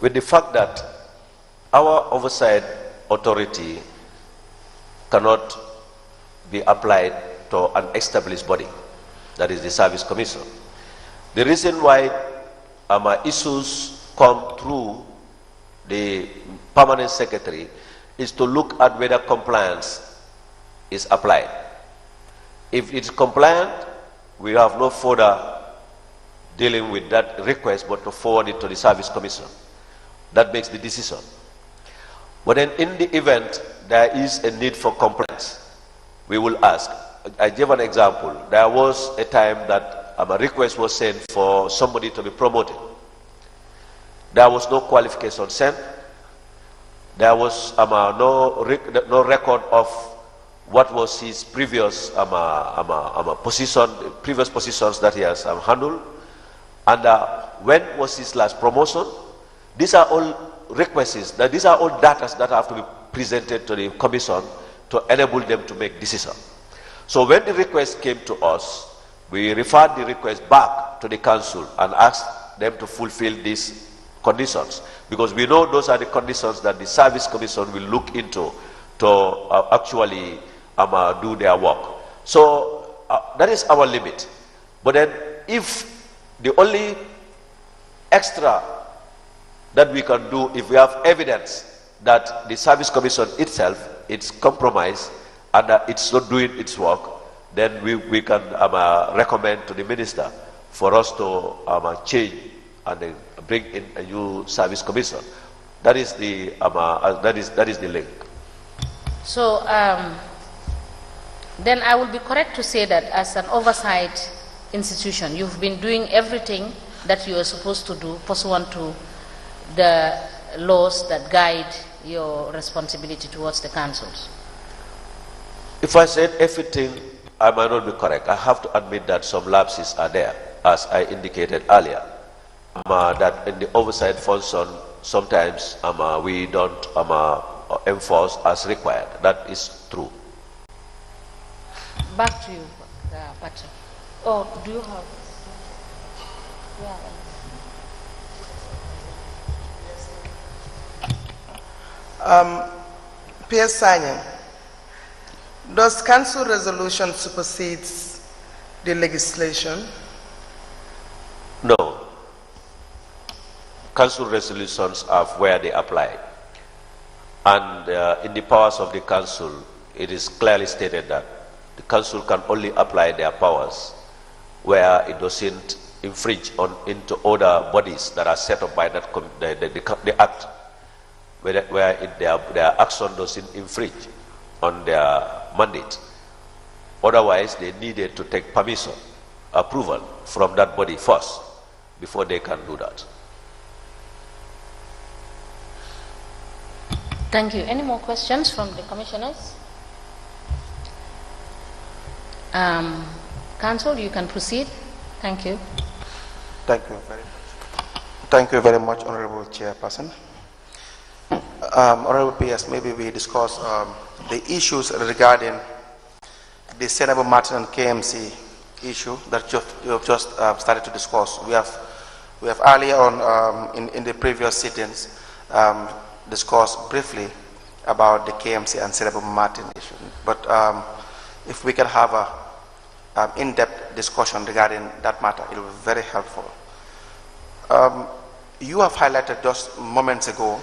With the fact that our oversight authority cannot be applied to an established body, that is the Service Commission. The reason why issues come through the permanent secretary is to look at whether compliance is applied. If it's compliant, we have no further dealing with that request but to forward it to the Service Commission. That makes the decision. But then in the event there is a need for compliance, we will ask, I gave an example. There was a time that a request was sent for somebody to be promoted. There was no qualification sent. There was no record of what was his previous previous positions that he has handled, and when was his last promotion. These are all requests. These are all data that have to be presented to the commission to enable them to make decisions. So when the request came to us, we referred the request back to the council and asked them to fulfill these conditions, because we know those are the conditions that the service commission will look into to actually do their work. So that is our limit. But then if the only extra that we can do, if we have evidence that the service commission itself is compromised and it's not doing its work, then we can recommend to the minister for us to change and bring in a new service commission. That is the that is the link. So then I will be correct to say that as an oversight institution, you've been doing everything that you are supposed to do pursuant to the laws that guide your responsibility towards the councils. If I said everything, I might not be correct. I have to admit that some lapses are there, as I indicated earlier. That in the oversight function, sometimes we don't enforce as required. That is true. Back to you, Patrick. Oh, do you have? Yeah. Pierre Sanyang, does council resolution supersedes the legislation? No. Council resolutions are where they apply. And in the powers of the council, it is clearly stated that the council can only apply their powers where it doesn't infringe into other bodies that are set up by that the act, where their action doesn't infringe on their mandate. Otherwise, they needed to take permission, approval from that body first before they can do that. Thank you. Any more questions from the commissioners? Council, you can proceed. Thank you. Thank you very much. Thank you very much, Honorable Chairperson. Honorable PS, maybe we discuss the issues regarding the Senator Martin and KMC issue that you have just started to discuss. We have earlier on in the previous sittings discussed briefly about the KMC and Senator Martin issue. But if we can have a in-depth discussion regarding that matter, it will be very helpful. You have highlighted just moments ago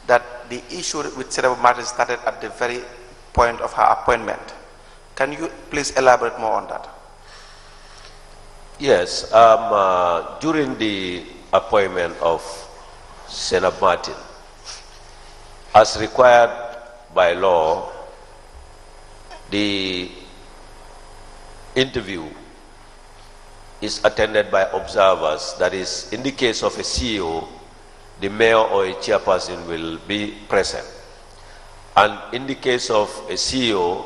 that the issue with Senator Martin started at the very point of her appointment. Can you please elaborate more on that? Yes. During the appointment of Senator Martin, as required by law, the interview is attended by observers. That is, in the case of a CEO, the mayor or a chairperson will be present. And in the case of a CEO,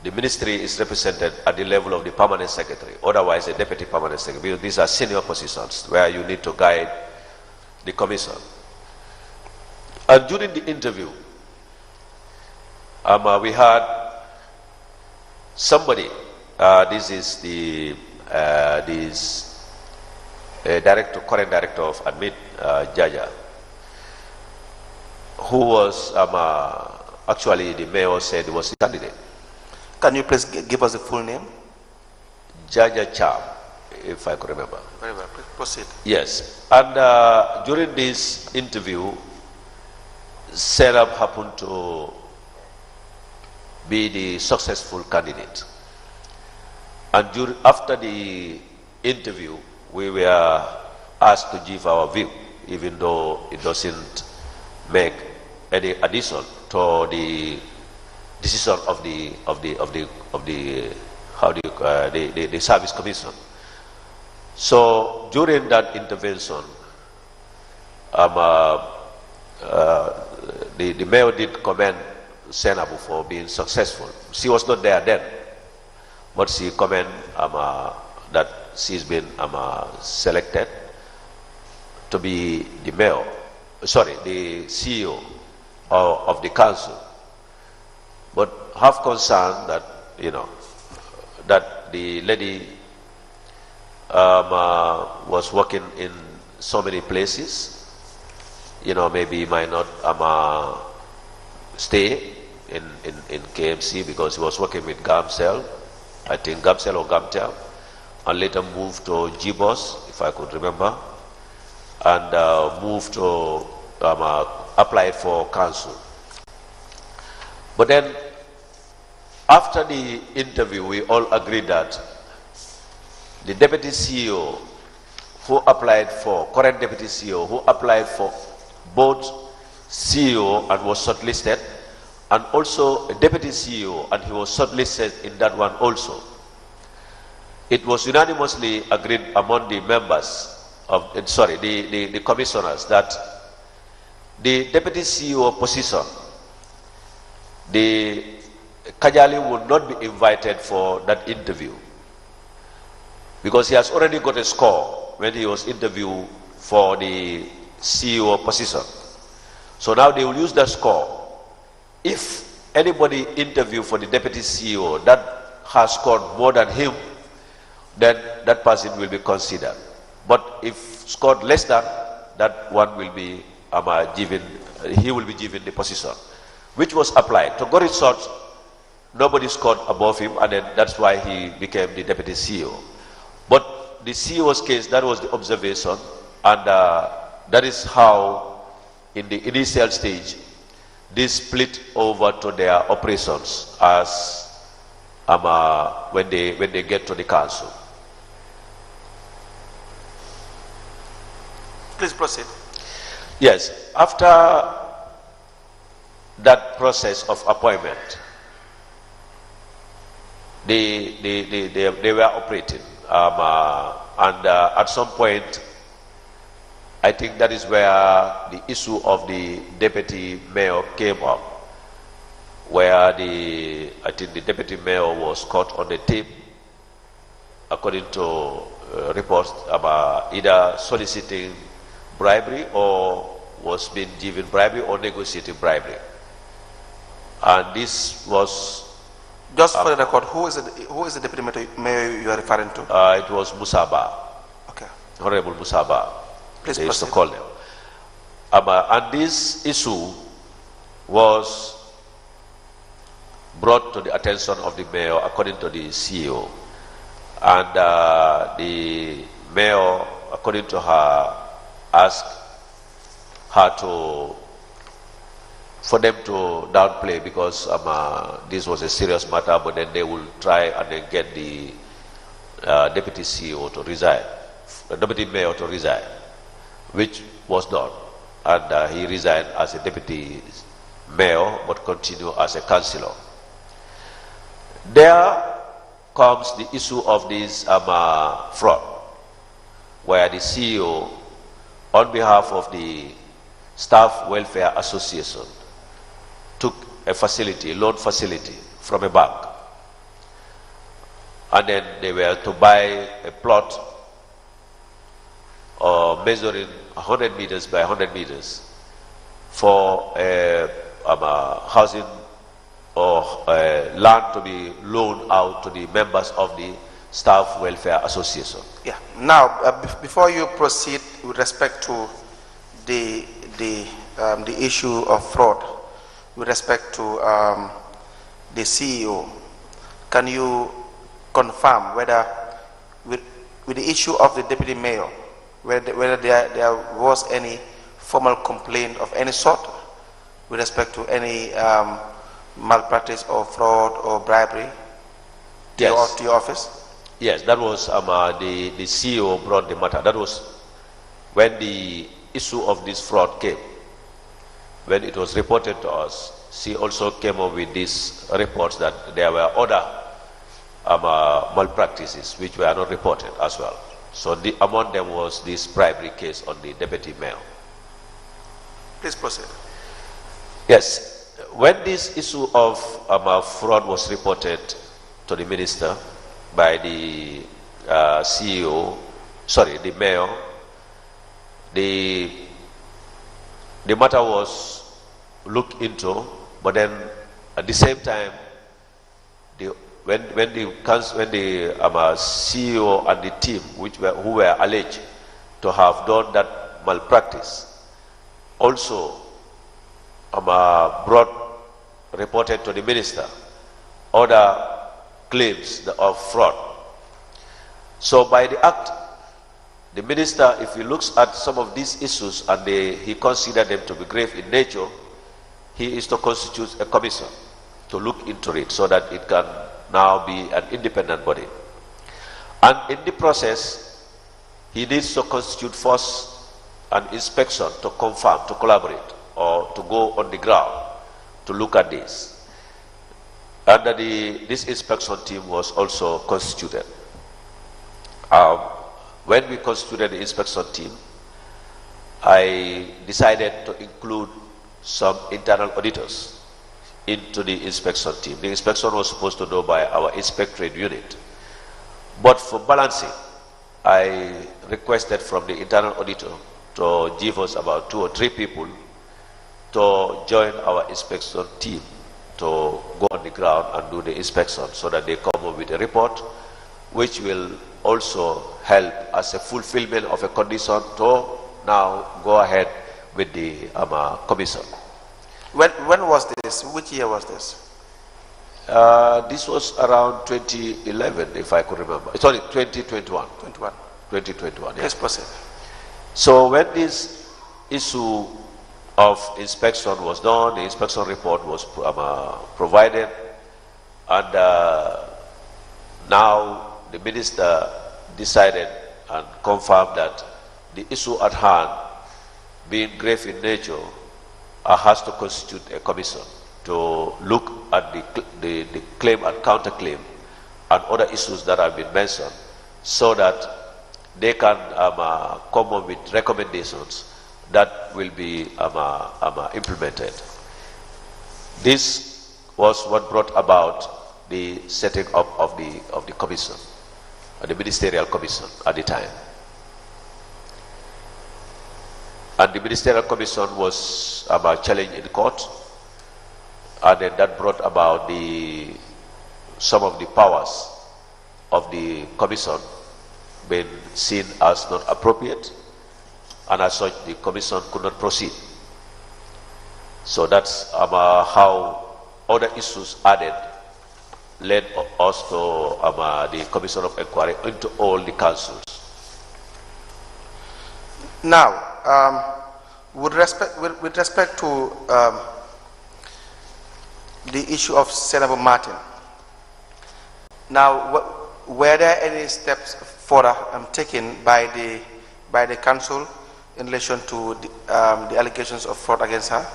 the ministry is represented at the level of the permanent secretary, otherwise a deputy permanent secretary, because these are senior positions where you need to guide the commission. And during the interview, we had somebody, this is the current director of Admit, Yahya, who was actually the mayor said was the candidate. Can you please give us the full name? Yahya Jammeh, if I could remember. Very well, please proceed. Yes, and during this interview, Serap happened to be the successful candidate. And after the interview, we were asked to give our view, even though it doesn't make any addition to the decision of the the service commission. So during that intervention, the mayor did commend Senabu for being successful. She was not there then, but she commend that she's been selected to be the mayor, the CEO of the council. But have concern that that the lady was working in so many places. Maybe might not stay in KMC because he was working with Gamcel, I think Gamcel or Gamtel, and later moved to GBOS, if I could remember, and moved to applied for council. But then after the interview, we all agreed that the deputy CEO who applied for, current deputy CEO who applied for both CEO and was shortlisted, and also a deputy CEO, and he was shortlisted in that one also. It was unanimously agreed among the members of, the commissioners, that the deputy CEO position, the Kajali would not be invited for that interview because he has already got a score when he was interviewed for the CEO position. So now they will use that score. If anybody interview for the deputy CEO that has scored more than him, then that person will be considered. But if scored less than, that one will be he will be given the position, which was applied. To go it short, nobody scored above him, and then that's why he became the deputy CEO. But the CEO's case, that was the observation, and that is how, in the initial stage, they split over to their operations as when they get to the council. Please proceed. Yes, after that process of appointment, they were operating, and at some point, I think that is where the issue of the deputy mayor came up, where I think the deputy mayor was caught on the tape, according to reports about either soliciting bribery or was being given bribery or negotiating bribery. And this was... Just for the record, who is the deputy mayor you are referring to? It was Musaba. Okay. Honorable Musaba. Please they used to proceed. call them. And this issue was brought to the attention of the mayor, according to the CEO. And the mayor, according to her, asked her for them to downplay because this was a serious matter, but then they will try and then get the deputy CEO to resign, the deputy mayor to resign, which was done. And he resigned as a deputy mayor, but continued as a councillor. There comes the issue of this fraud, where the CEO, on behalf of the Staff Welfare Association, took a facility, a loan facility from a bank. And then they were to buy a plot measuring 100 meters by 100 meters for housing or land to be loaned out to the members of the Staff Welfare Association. Yeah. Now, before you proceed with respect to the issue of fraud, with respect to the CEO, can you confirm whether, with the issue of the deputy mayor, whether there was any formal complaint of any sort with respect to any malpractice or fraud or bribery to your office? Yes, that was the CEO brought the matter. That was when the issue of this fraud came. When it was reported to us, she also came up with these reports that there were other malpractices which were not reported as well. So among them was this bribery case on the deputy mayor. Please proceed. Yes, when this issue of fraud was reported to the minister by the the mayor, the matter was looked into, but then at the same time, when the CEO and the team who were alleged to have done that malpractice also reported to the minister other claims of fraud. So by the act, the minister, if he looks at some of these issues and he considers them to be grave in nature, he is to constitute a commission to look into it so that it can now be an independent body. And in the process, he needs to constitute first an inspection to confirm, to collaborate, or to go on the ground to look at this. And this inspection team was also constituted. When we constituted the inspection team, I decided to include some internal auditors into the inspection team. The inspection was supposed to do by our inspectorate unit. But for balancing, I requested from the internal auditor to give us about 2 or 3 people to join our inspection team to go on the ground and do the inspection so that they come up with a report which will also help as a fulfillment of a condition to now go ahead with the commission. When was this? Which year was this? This was around 2011, if I could remember. Sorry, 2021. 2021, Yes, proceed. So when this issue of inspection was done, the inspection report was provided, and now the minister decided and confirmed that the issue at hand, being grave in nature, has to constitute a commission to look at the claim and counterclaim and other issues that have been mentioned so that they can come up with recommendations that will be implemented. This was what brought about the setting up of the commission, the ministerial commission at the time. And the ministerial commission was challenged in court, and then that brought about some of the powers of the commission being seen as not appropriate, and as such the commission could not proceed. So that's how other issues added led us to the commission of inquiry into all the councils. Now, with respect to the issue of Senator Martin, now were there any steps further taken by the council in relation to the allegations of fraud against her,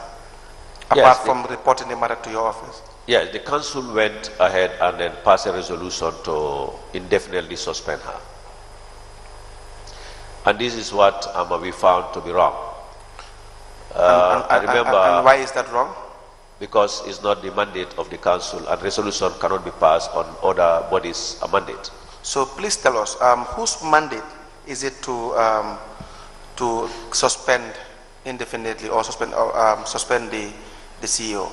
apart from reporting the matter to your office? Yes, the council went ahead and then passed a resolution to indefinitely suspend her. And this is what we found to be wrong. I remember. And why is that wrong? Because it's not the mandate of the council, and resolution cannot be passed on other bodies' mandate. So please tell us, whose mandate is it to suspend indefinitely or suspend the CEO?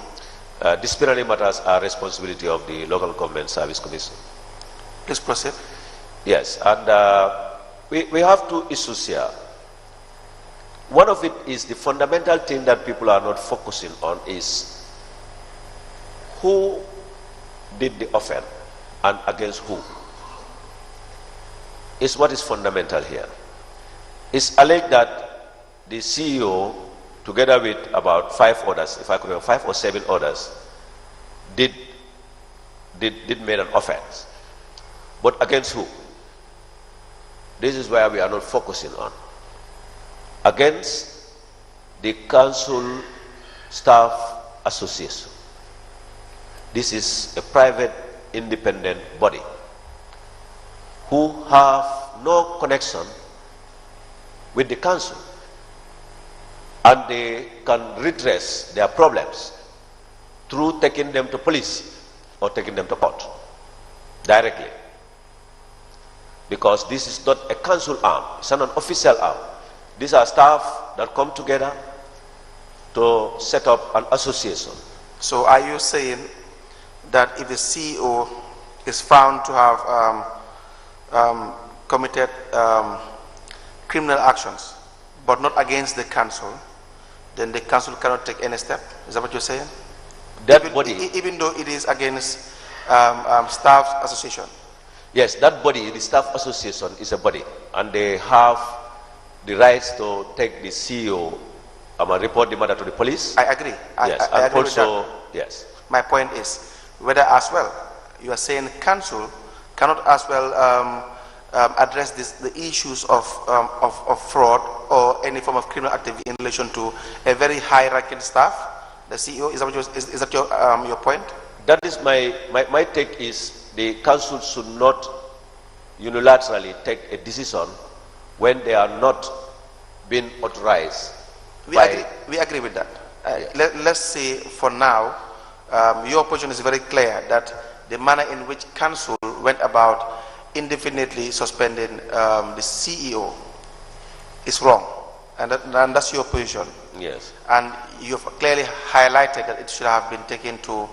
Disciplinary matters are responsibility of the Local Government Service Commission. Please proceed. Yes, and we have 2 issues here. One of it is the fundamental thing that people are not focusing on is who did the offense and against who. Is what is fundamental here. It's alleged that the CEO, together with about 5 others, if I could remember, 5 or 7 others, did made an offense. But against who? This is where we are not focusing on. Against the council staff association. This is a private, independent body who have no connection with the council, and they can redress their problems through taking them to police or taking them to court directly, because this is not a council arm, it's an official arm. These are staff that come together to set up an association. So are you saying that if the CEO is found to have committed criminal actions, but not against the council, then the council cannot take any step? Is that what you're saying? That body, even though it is against staff association? yes, that body, the staff association, is a body, and they have the rights to take the CEO and report the matter to the police. I agree. Yes, I and agree with also, that. yes. My point is whether as well you are saying council cannot as well address the issues of fraud or any form of criminal activity in relation to a very high-ranking staff, the CEO. Is that, is that your point? That is my take is the council should not unilaterally take a decision when they are not being authorized. We agree with that. Let's say for now, your position is very clear that the manner in which council went about indefinitely suspending the CEO is wrong, and that's your position. Yes. And you've clearly highlighted that it should have been taken to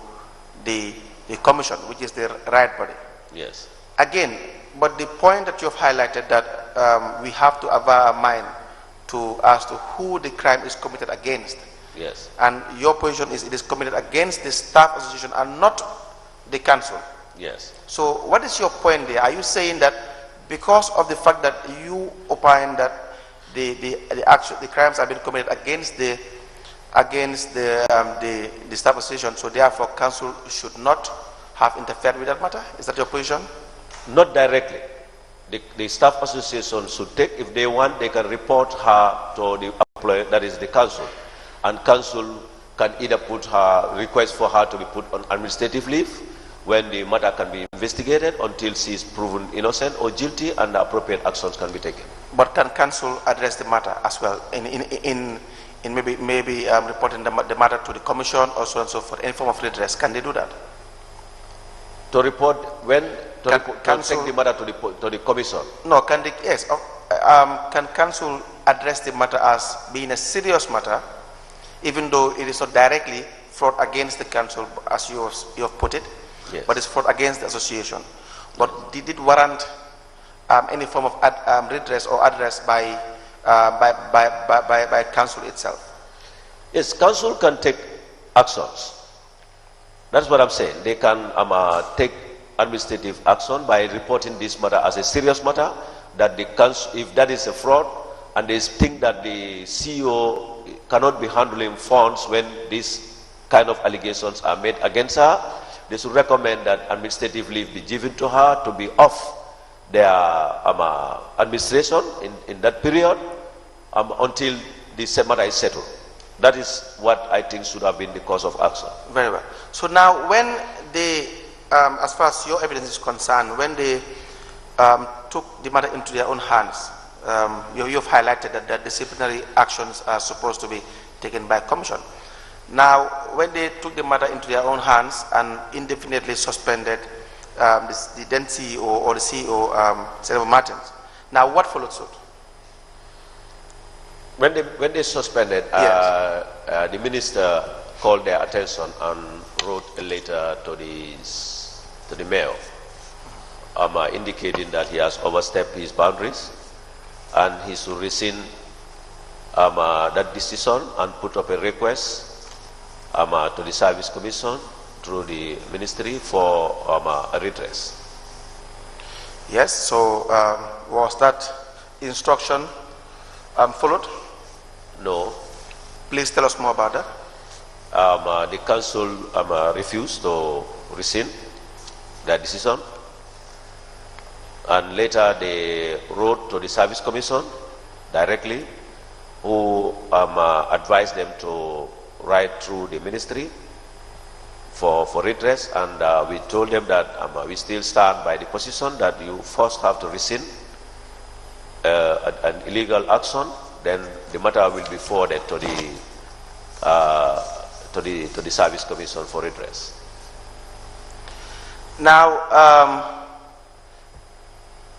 the commission, which is the right body. Yes. Again, but the point that you've highlighted that we have to have our mind as to who the crime is committed against. Yes. And your position is it is committed against the staff association and not the council. Yes. So what is your point there? Are you saying that because of the fact that you opine that the crimes have been committed against the staff association, so therefore council should not have interfered with that matter? Is that your position? Not directly. The staff association should take, if they want, they can report her to the employer, that is the council, and council can either put her request for her to be put on administrative leave when the matter can be investigated until she is proven innocent or guilty, and the appropriate actions can be taken. But can council address the matter as well in maybe reporting the matter to the commission or so and so forth, any form of redress? Can they do that? To report when? To council take the matter to the commission? No, can council address the matter as being a serious matter, even though it is not directly fraud against the council, as you have put it, yes, but it's fraud against the association? But did it warrant any form of redress or address by council itself? Yes, council can take actions. That's what I'm saying. They can take administrative action by reporting this matter as a serious matter, that the council, if that is a fraud, and they think that the CEO cannot be handling funds when these kind of allegations are made against her, they should recommend that administrative leave be given to her to be off their administration in that period until the matter is settled. That is what I think should have been the course of action. Very well. So now when they, as far as your evidence is concerned, when they took the matter into their own hands, you've highlighted that disciplinary actions are supposed to be taken by commission. Now, when they took the matter into their own hands and indefinitely suspended the then CEO or the CEO, Senator Martins, now what followed suit? When they suspended, Yes. The minister called their attention and wrote a letter to the mayor, indicating that he has overstepped his boundaries and he should rescind that decision and put up a request to the Service Commission through the ministry for a redress. Yes. So was that instruction followed? No. Please tell us more about that. The council refused to rescind that decision, and later they wrote to the Service Commission directly, who advised them to write through the ministry for redress, and we told them that we still stand by the position that you first have to rescind an illegal action, then the matter will be forwarded to the Service Commission for redress. Now,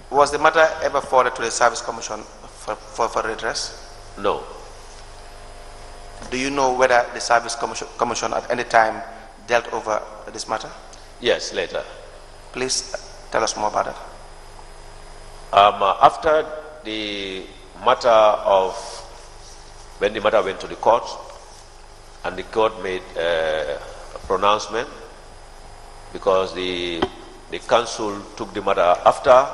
was the matter ever forwarded to the Service Commission for redress? No. Do you know whether the Service Commission at any time dealt over this matter? Yes, later. Please tell us more about it. After the matter when the matter went to the court, and the court made a pronouncement, because the council took the matter after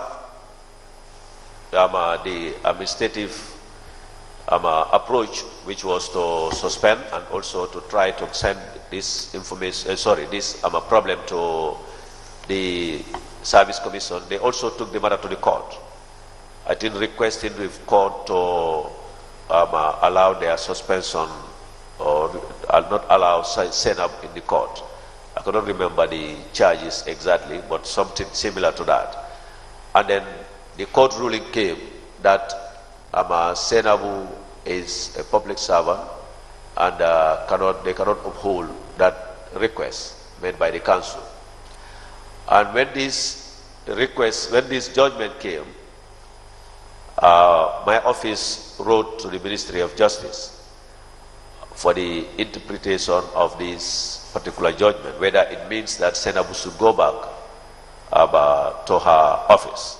the administrative approach, which was to suspend and also to try to send this information, this problem to the Service Commission. They also took the matter to the court. I think requesting the court to allow their suspension or not allow Senab in the court. I cannot remember the charges exactly, but something similar to that. And then the court ruling came that Senabu is a public servant, and they cannot uphold that request made by the council. And when this judgment came, my office wrote to the Ministry of Justice for the interpretation of this particular judgment, whether it means that Senabu should go back to her office.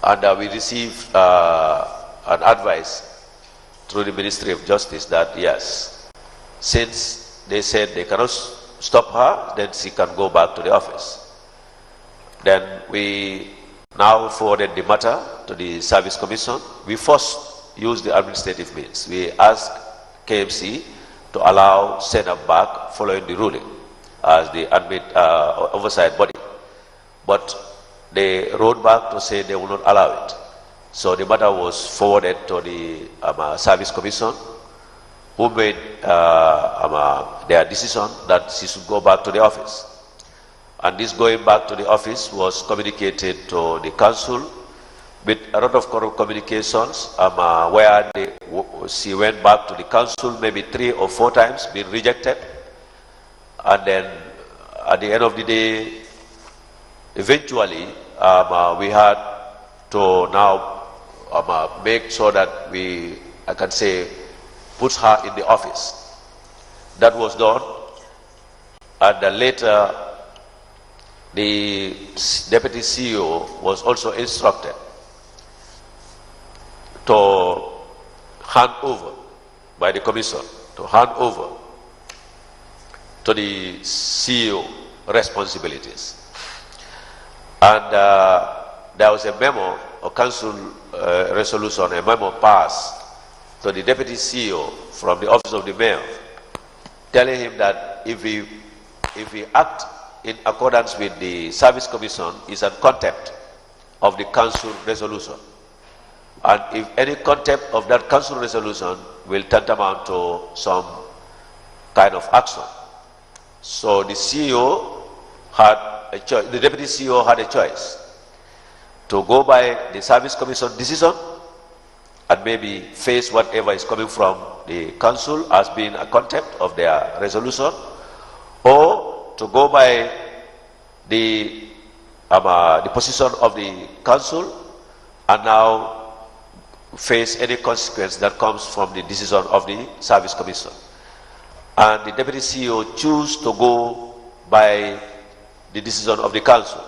And we received an advice through the Ministry of Justice that yes, since they said they cannot stop her, then she can go back to the office. Then we now forwarded the matter to the Service Commission. We first used the administrative means. We asked KMC to allow Senab back following the ruling as the oversight body. But they wrote back to say they will not allow it. So the matter was forwarded to the Service Commission, who made their decision that she should go back to the office. And this going back to the office was communicated to the council with a lot of communications where she went back to the council maybe 3 or 4 times, being rejected. And then at the end of the day, eventually, we had to now make sure that I can say, put her in the office. That was done. And later, the Deputy CEO was also instructed to hand over by the Commission, to hand over to the CEO responsibilities. And there was a memo, a council resolution, a memo passed to the Deputy CEO from the Office of the Mayor, telling him that if he act in accordance with the Service Commission, is in contempt of the council resolution. And if any contempt of that council resolution will tantamount to some kind of action. So the CEO had a choice, the Deputy CEO had a choice to go by the Service Commission decision and maybe face whatever is coming from the council as being a contempt of their resolution, or to go by the position of the council and now face any consequence that comes from the decision of the Service Commission. And the Deputy CEO chose to go by the decision of the council.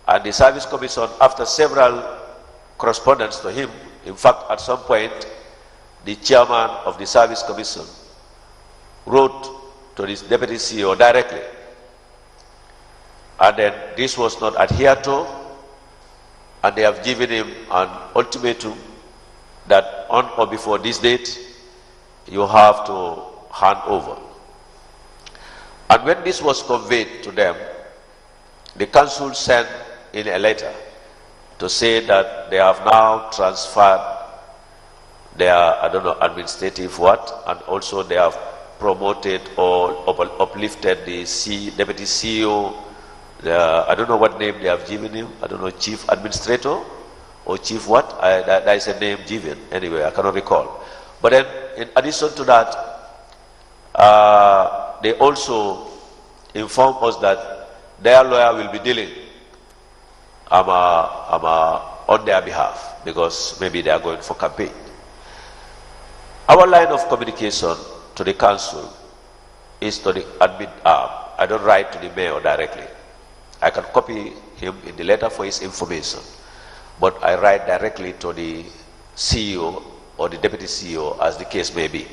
And the Service Commission, after several correspondence to him, in fact, at some point, the chairman of the Service Commission wrote to the Deputy CEO directly. And then this was not adhered to, and they have given him an ultimatum that on or before this date, you have to hand over. And when this was conveyed to them, the council sent in a letter to say that they have now transferred their, administrative and also they have promoted or uplifted the deputy CEO. I don't know what name they have given him. I don't know, chief administrator or chief what? That is a name given. Anyway, I cannot recall. But then, in addition to that, they also informed us that their lawyer will be dealing on their behalf, because maybe they are going for campaign. Our line of communication to the council is to the admin arm. I don't write to the mayor directly. I can copy him in the letter for his information, but I write directly to the CEO or the deputy CEO, as the case may be.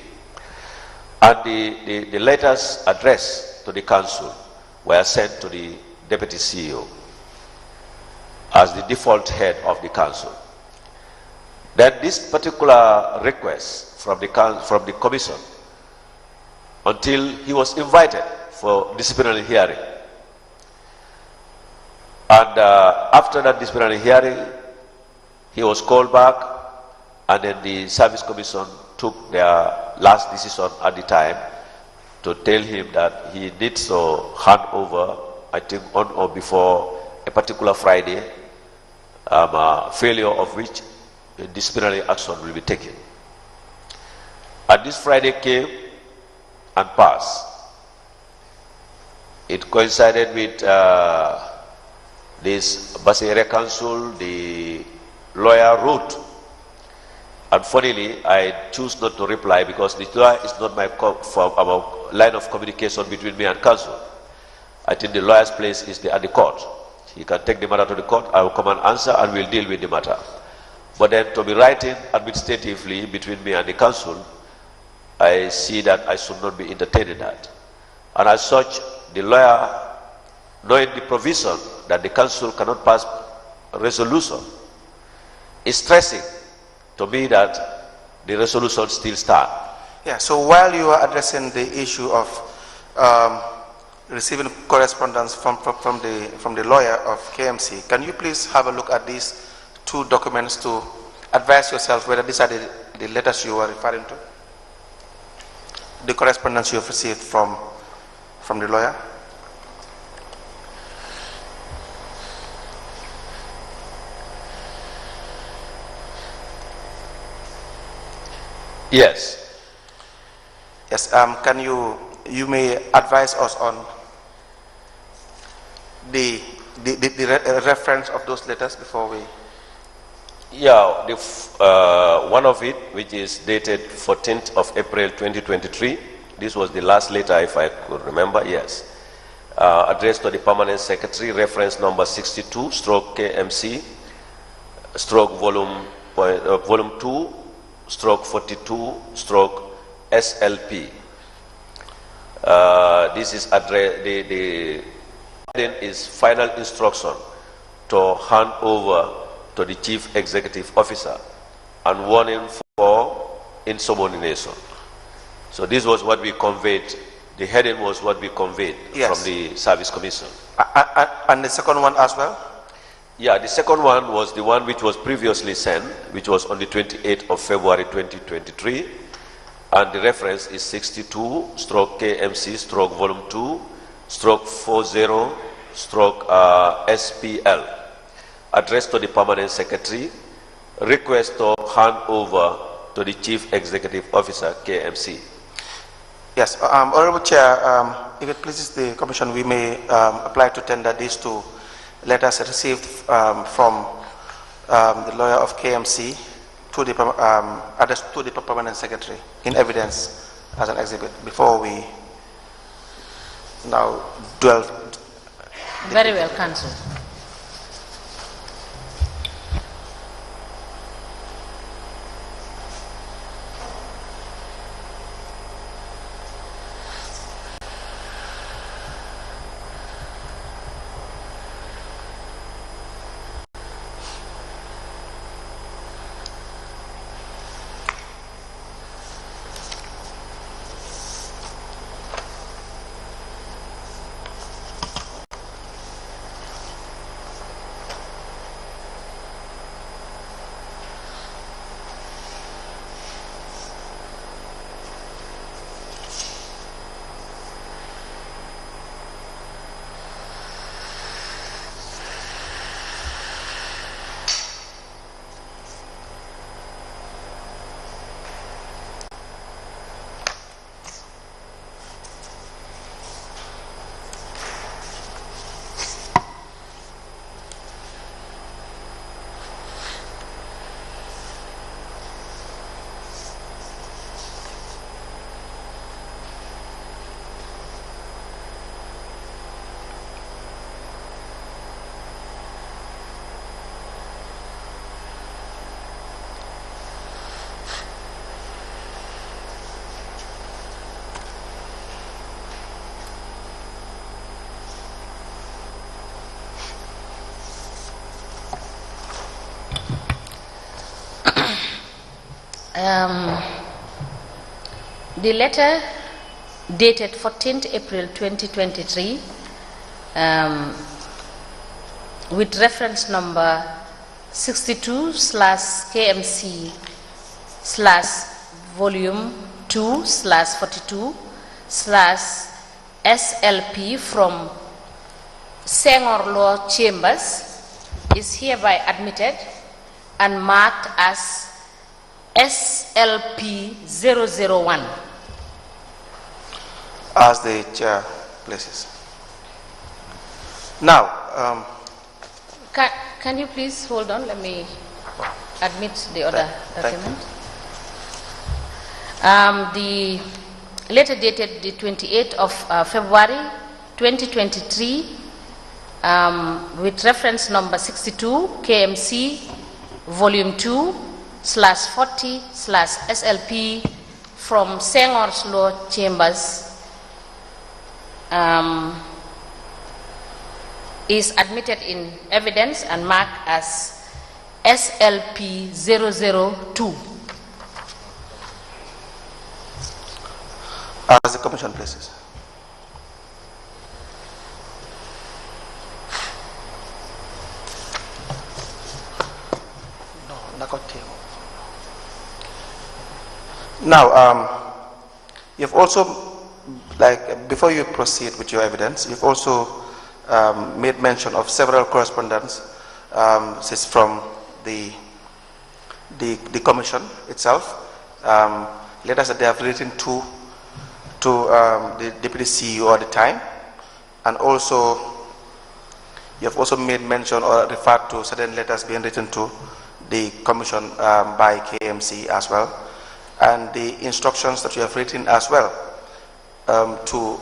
And the letters addressed to the council were sent to the deputy CEO as the default head of the council. Then this particular request from the commission, until he was invited for disciplinary hearing. And after that disciplinary hearing, he was called back, and then the service commission took their last decision at the time to tell him that he needs to hand over, I think on or before a particular Friday, failure of which disciplinary action will be taken. And this Friday came and passed. It coincided with this Basere Council, the lawyer wrote. And funnily, I choose not to reply because the lawyer is not my line of communication between me and council. I think the lawyer's place is at the court. He can take the matter to the court, I will come and answer, and we'll deal with the matter. But then to be writing administratively between me and the council, I see that I should not be entertaining that. And as such, the lawyer, knowing the provision that the council cannot pass a resolution, is stressing to me that the resolution still stands. Yeah, so while you are addressing the issue of receiving correspondence from the lawyer of KMC, can you please have a look at these two documents to advise yourself whether these are the letters you are referring to? The correspondence you have received from the lawyer? Yes. Yes. Can you may advise us on the reference of those letters before we? Yeah, one of it, which is dated 14th of April 2023. This was the last letter, if I could remember. Yes, addressed to the permanent secretary, reference number 62 stroke KMC stroke volume 2 stroke 42 stroke SLP. This is address the is final instruction to hand over to the chief executive officer and warning for insubordination. So this was what we conveyed. The heading was what we conveyed from the service commission. And the second one as well? Yeah, the second one was the one which was previously sent, which was on the 28th of February 2023. And the reference is 62 stroke KMC stroke volume 2 stroke 40 stroke SPL, addressed to the permanent secretary, request to hand over to the chief executive officer KMC. Yes, Honorable Chair, if it pleases the Commission, we may apply to tender these two letters received from the lawyer of KMC to the addressed to the permanent secretary in evidence as an exhibit before we now dwell. Very well, Counsel. The letter dated 14th April 2023 with reference number 62/KMC/volume 2/42/SLP from Senghor Law Chambers is hereby admitted and marked as SLP 001. As the chair places. Now, can you please hold on? Let me admit the other document. The letter dated the 28th of February 2023 with reference number 62 KMC volume 2/40/SLP from Senghor's Law Chambers is admitted in evidence and marked as SLP 002. As the Commission places. Now, you've also, before you proceed with your evidence, you've also made mention of several correspondence from the Commission itself, letters that they have written to the Deputy CEO at the time, and also you have also made mention or referred to certain letters being written to the Commission by KMC as well, and the instructions that you have written as well to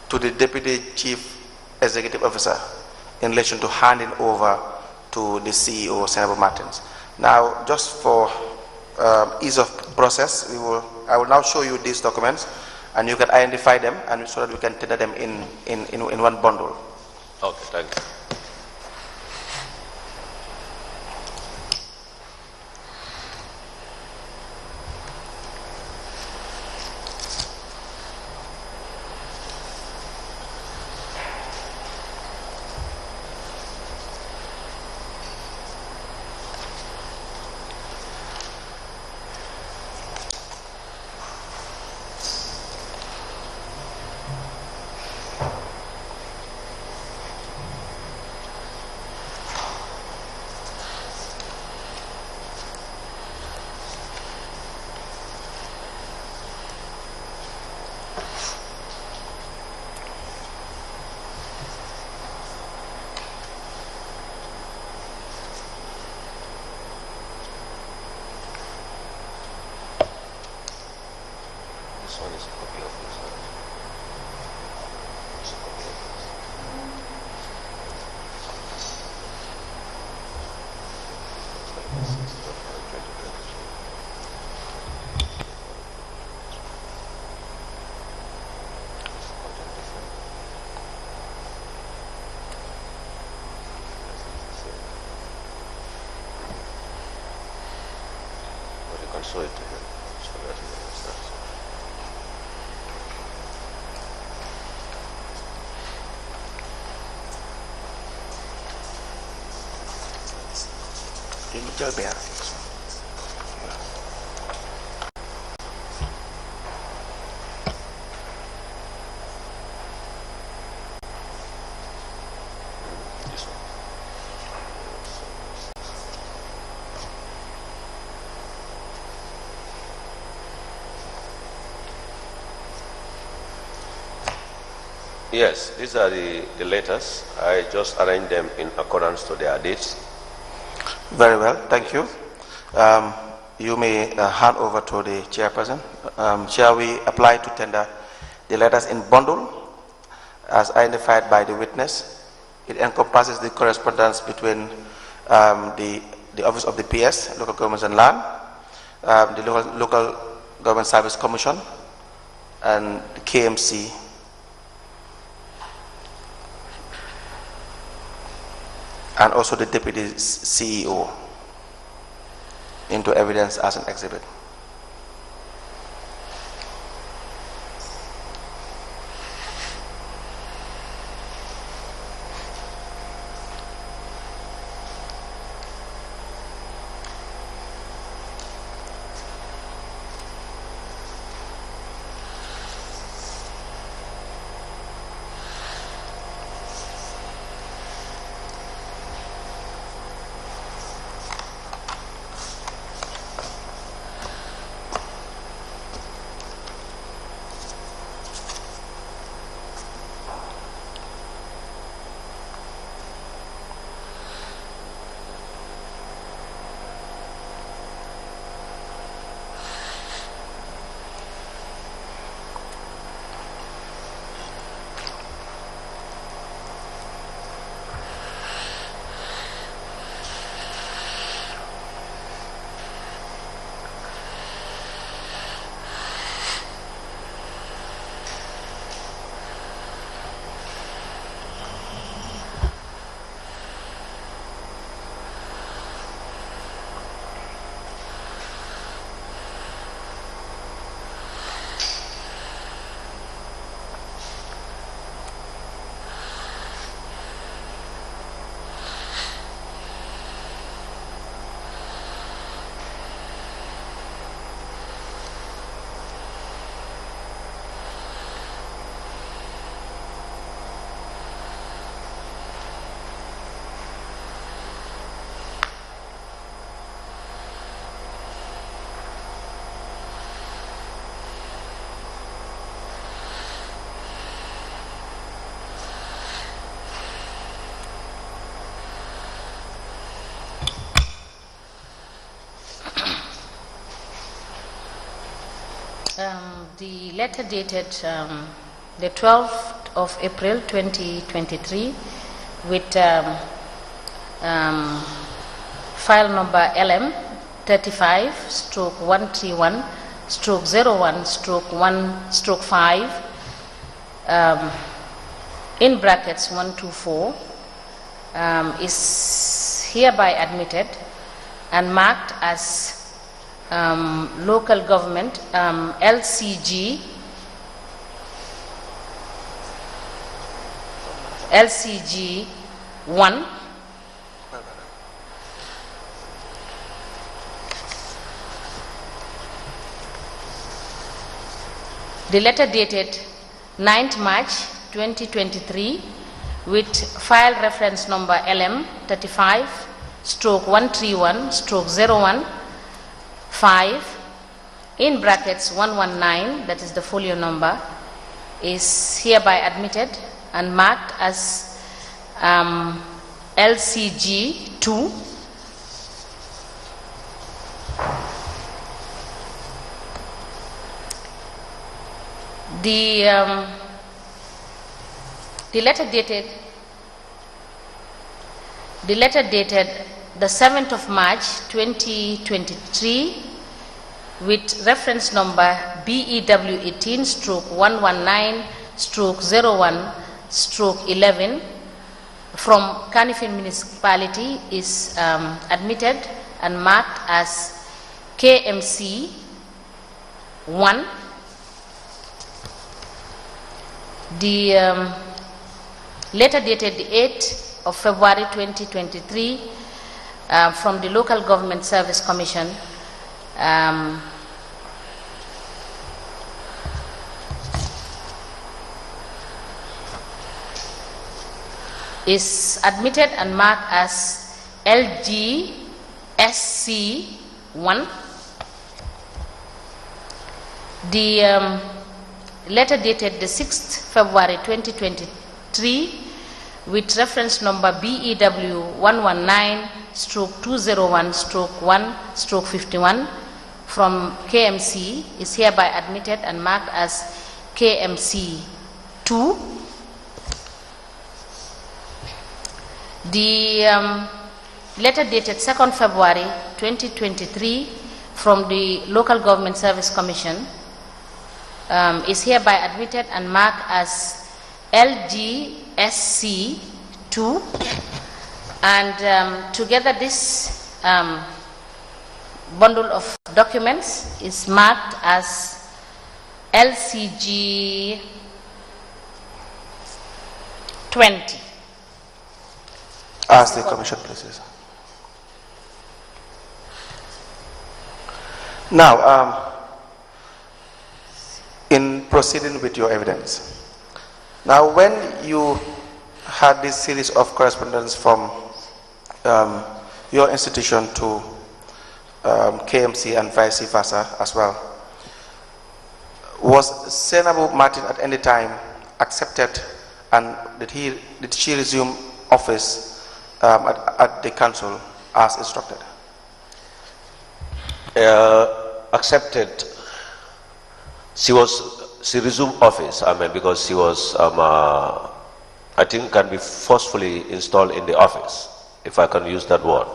the Deputy Chief Executive Officer in relation to handing over to the CEO, Senator Martins. Now, just for ease of process, I will now show you these documents, and you can identify them, and so that we can tender them in one bundle. Okay, thank you. Show it to him so that he understands. This one. Yes, these are the letters. I just arranged them in accordance to their dates. Very well, thank you. You may hand over to the chairperson. Shall we apply to tender the letters in bundle as identified by the witness? It encompasses the correspondence between the Office of the PS, Local Governments and Land, the Local Government Service Commission, and the KMC, and also the Deputy CEO. into evidence as an exhibit. The letter dated the 12th of April 2023 with file number LM 35/131/01/1/5 in brackets 124 is hereby admitted and marked as local government LCG 1. The letter dated 9th March 2023 with file reference number LM 35/131/01/5 in brackets 119, that is the folio number, is hereby admitted and marked as LCG 2. The letter dated the 7th of March 2023 with reference number BEW 18/119/01/11 from Kanifing Municipality is admitted and marked as KMC 1. The letter dated the 8th of February 2023 from the Local Government Service Commission is admitted and marked as LGSC 1. The letter dated the 6th February 2023 with reference number BEW 119/201/1/51 from KMC is hereby admitted and marked as KMC 2. The letter dated 2nd February 2023 from the Local Government Service Commission is hereby admitted and marked as LGSC 2, and together this bundle of documents is marked as LCG 20. Ask the commission, please. Now, in proceeding with your evidence, now when you had this series of correspondence from your institution to KMC and vice versa as well, was Senabu Martin at any time accepted, and did she resume office at the council as instructed? Accepted. She resumed office. I mean, because she was, I think, can be forcefully installed in the office, if I can use that word.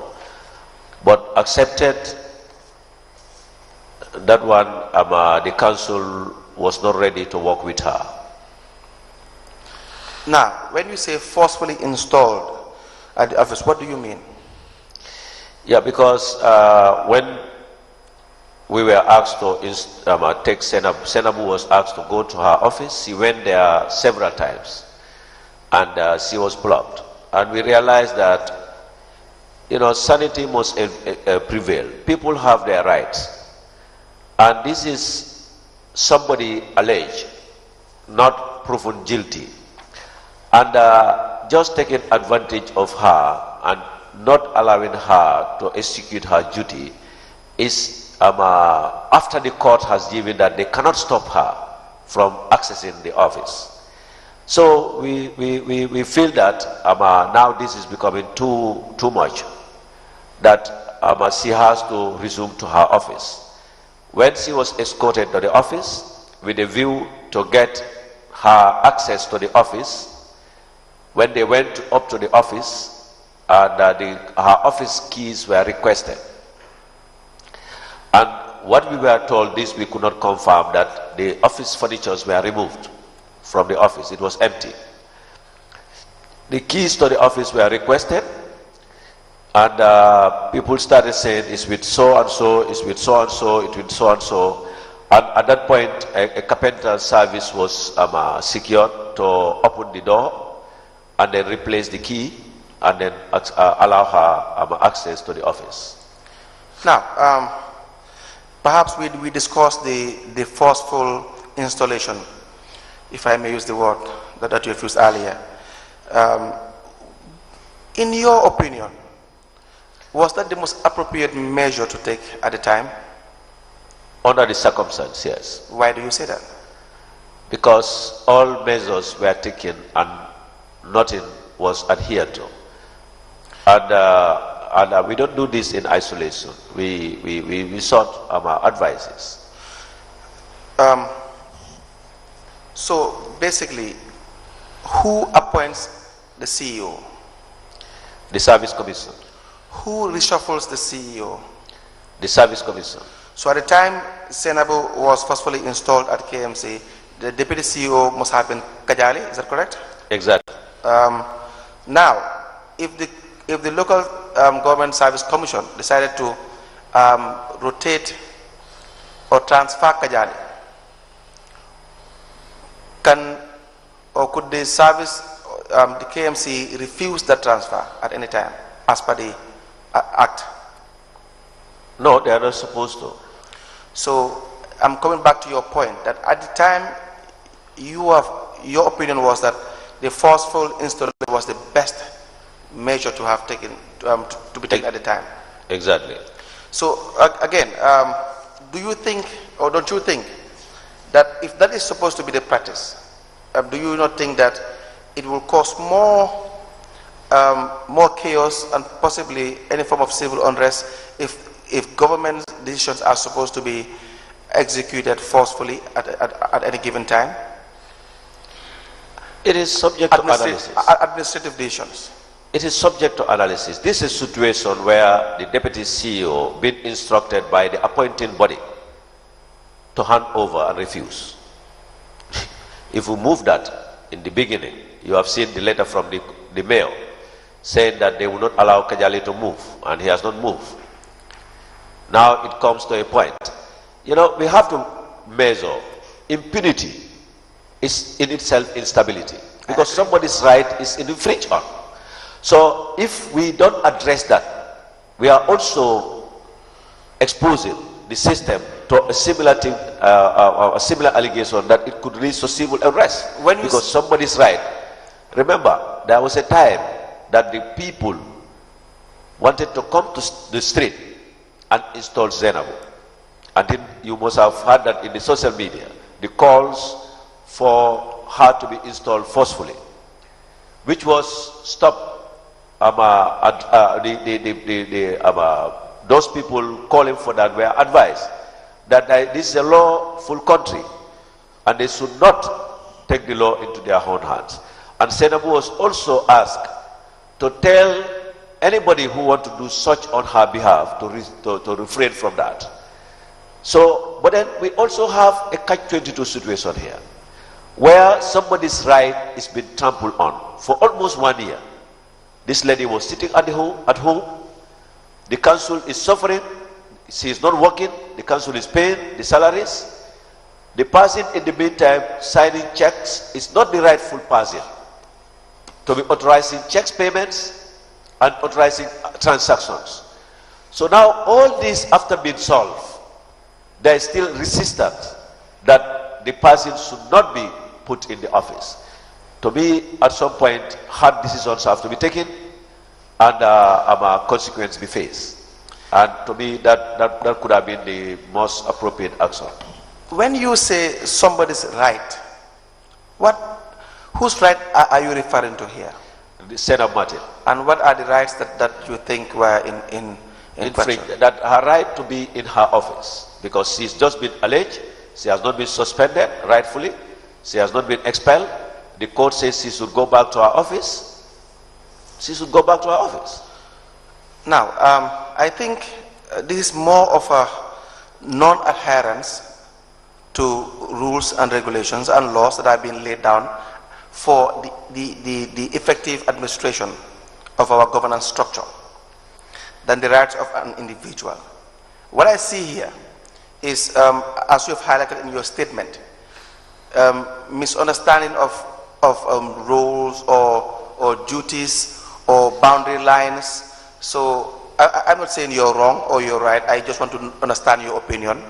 But accepted, that one, the council was not ready to work with her. Now, when you say forcefully installed at the office, what do you mean? Yeah, because when we were asked to take Senabu was asked to go to her office. She went there several times, and she was blocked. And we realized that, you know, sanity must prevail. People have their rights, and this is somebody alleged, not proven guilty, and just taking advantage of her and not allowing her to execute her duty is. After the court has given that they cannot stop her from accessing the office. So we feel that now this is becoming too much, that she has to resume to her office. When she was escorted to the office with a view to get her access to the office, when they went up to the office, and her office keys were requested. And what we were told, this we could not confirm, that the office furnitures were removed from the office. It was empty. The keys to the office were requested, and people started saying, it's with so and so, it's with so and so, it's with so and so. And at that point, a carpenter service was secured to open the door and then replace the key and then allow her access to the office. Now, perhaps we discussed the forceful installation, if I may use the word that you used earlier. In your opinion, was that the most appropriate measure to take at the time? Under the circumstances, yes. Why do you say that? Because all measures were taken and nothing was adhered to. And we don't do this in isolation. We sought advices. So basically, who appoints the CEO? The Service Commission. Who reshuffles the CEO? The Service Commission. So at the time Senabu was forcefully installed at KMC, the Deputy CEO must have been Kajali, is that correct? Exactly. Now, if the local government service commission decided to rotate or transfer Kajali, could the service, the KMC, refuse that transfer at any time as per the act? No, they are not supposed to. So I'm coming back to your point that at the time your opinion was that the forceful installation was the best measure to have taken to be taken at the time. Exactly. So again, do you think, or don't you think, that if that is supposed to be the practice, do you not think that it will cause more chaos and possibly any form of civil unrest if government decisions are supposed to be executed forcefully at any given time? It is subject to analysis. Administrative decisions. It is subject to analysis. This is a situation where the Deputy CEO been instructed by the appointing body to hand over and refuse. If we move that in the beginning, you have seen the letter from the mayor saying that they will not allow Kajali to move, and he has not moved. Now it comes to a point. You know, we have to measure. Impunity is in itself instability, because somebody's right is infringed on. So if we don't address that, we are also exposing the system to a similar thing, a similar allegation that it could lead to civil arrest because somebody's right. Remember, there was a time that the people wanted to come to the street and install Zainabu. And then you must have heard that in the social media, the calls for her to be installed forcefully, which was stopped. Those people calling for that were advised that this is a lawful country and they should not take the law into their own hands. And Zainabu was also asked to tell anybody who want to do such on her behalf to refrain from that. So, but then we also have a catch-22 situation here, where somebody's right is being trampled on for almost 1 year. This lady was sitting at home. The council is suffering. She is not working. The council is paying the salaries. The person in the meantime signing checks is not the rightful person to be authorizing checks payments and authorizing transactions. So now all this after being solved, there is still resistance that the person should not be put in the office. To me, at some point, hard decisions have to be taken and a consequence be faced. And to me, that could have been the most appropriate action. When you say somebody's right, whose right are you referring to here? The Senator Martin. And what are the rights that you think were in question? That her right to be in her office, because she's just been alleged, she has not been suspended rightfully, she has not been expelled. The court says she should go back to her office. She should go back to her office. Now, I think this is more of a non-adherence to rules and regulations and laws that have been laid down for the effective administration of our governance structure than the rights of an individual. What I see here is, as you have highlighted in your statement, misunderstanding of roles or duties or boundary lines. So I'm not saying you're wrong or you're right. I just want to understand your opinion.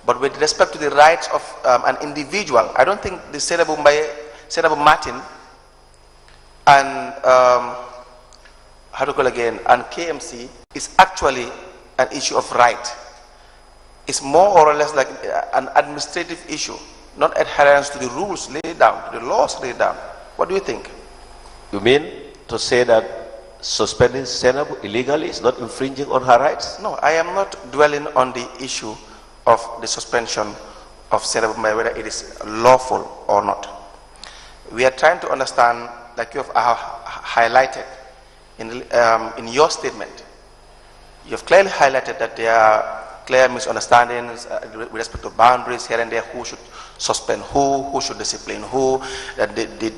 But with respect to the rights of an individual, I don't think the Senator Martin and and KMC is actually an issue of right. It's more or less like an administrative issue, not adherence to the rules laid down, to the laws laid down. What do you think? You mean to say that suspending Zainabu illegally is not infringing on her rights? No, I am not dwelling on the issue of the suspension of Zainabu, whether it is lawful or not. We are trying to understand, like you have highlighted in your statement. You have clearly highlighted that there are clear misunderstandings with respect to boundaries here and there, who should suspend who should discipline who, that the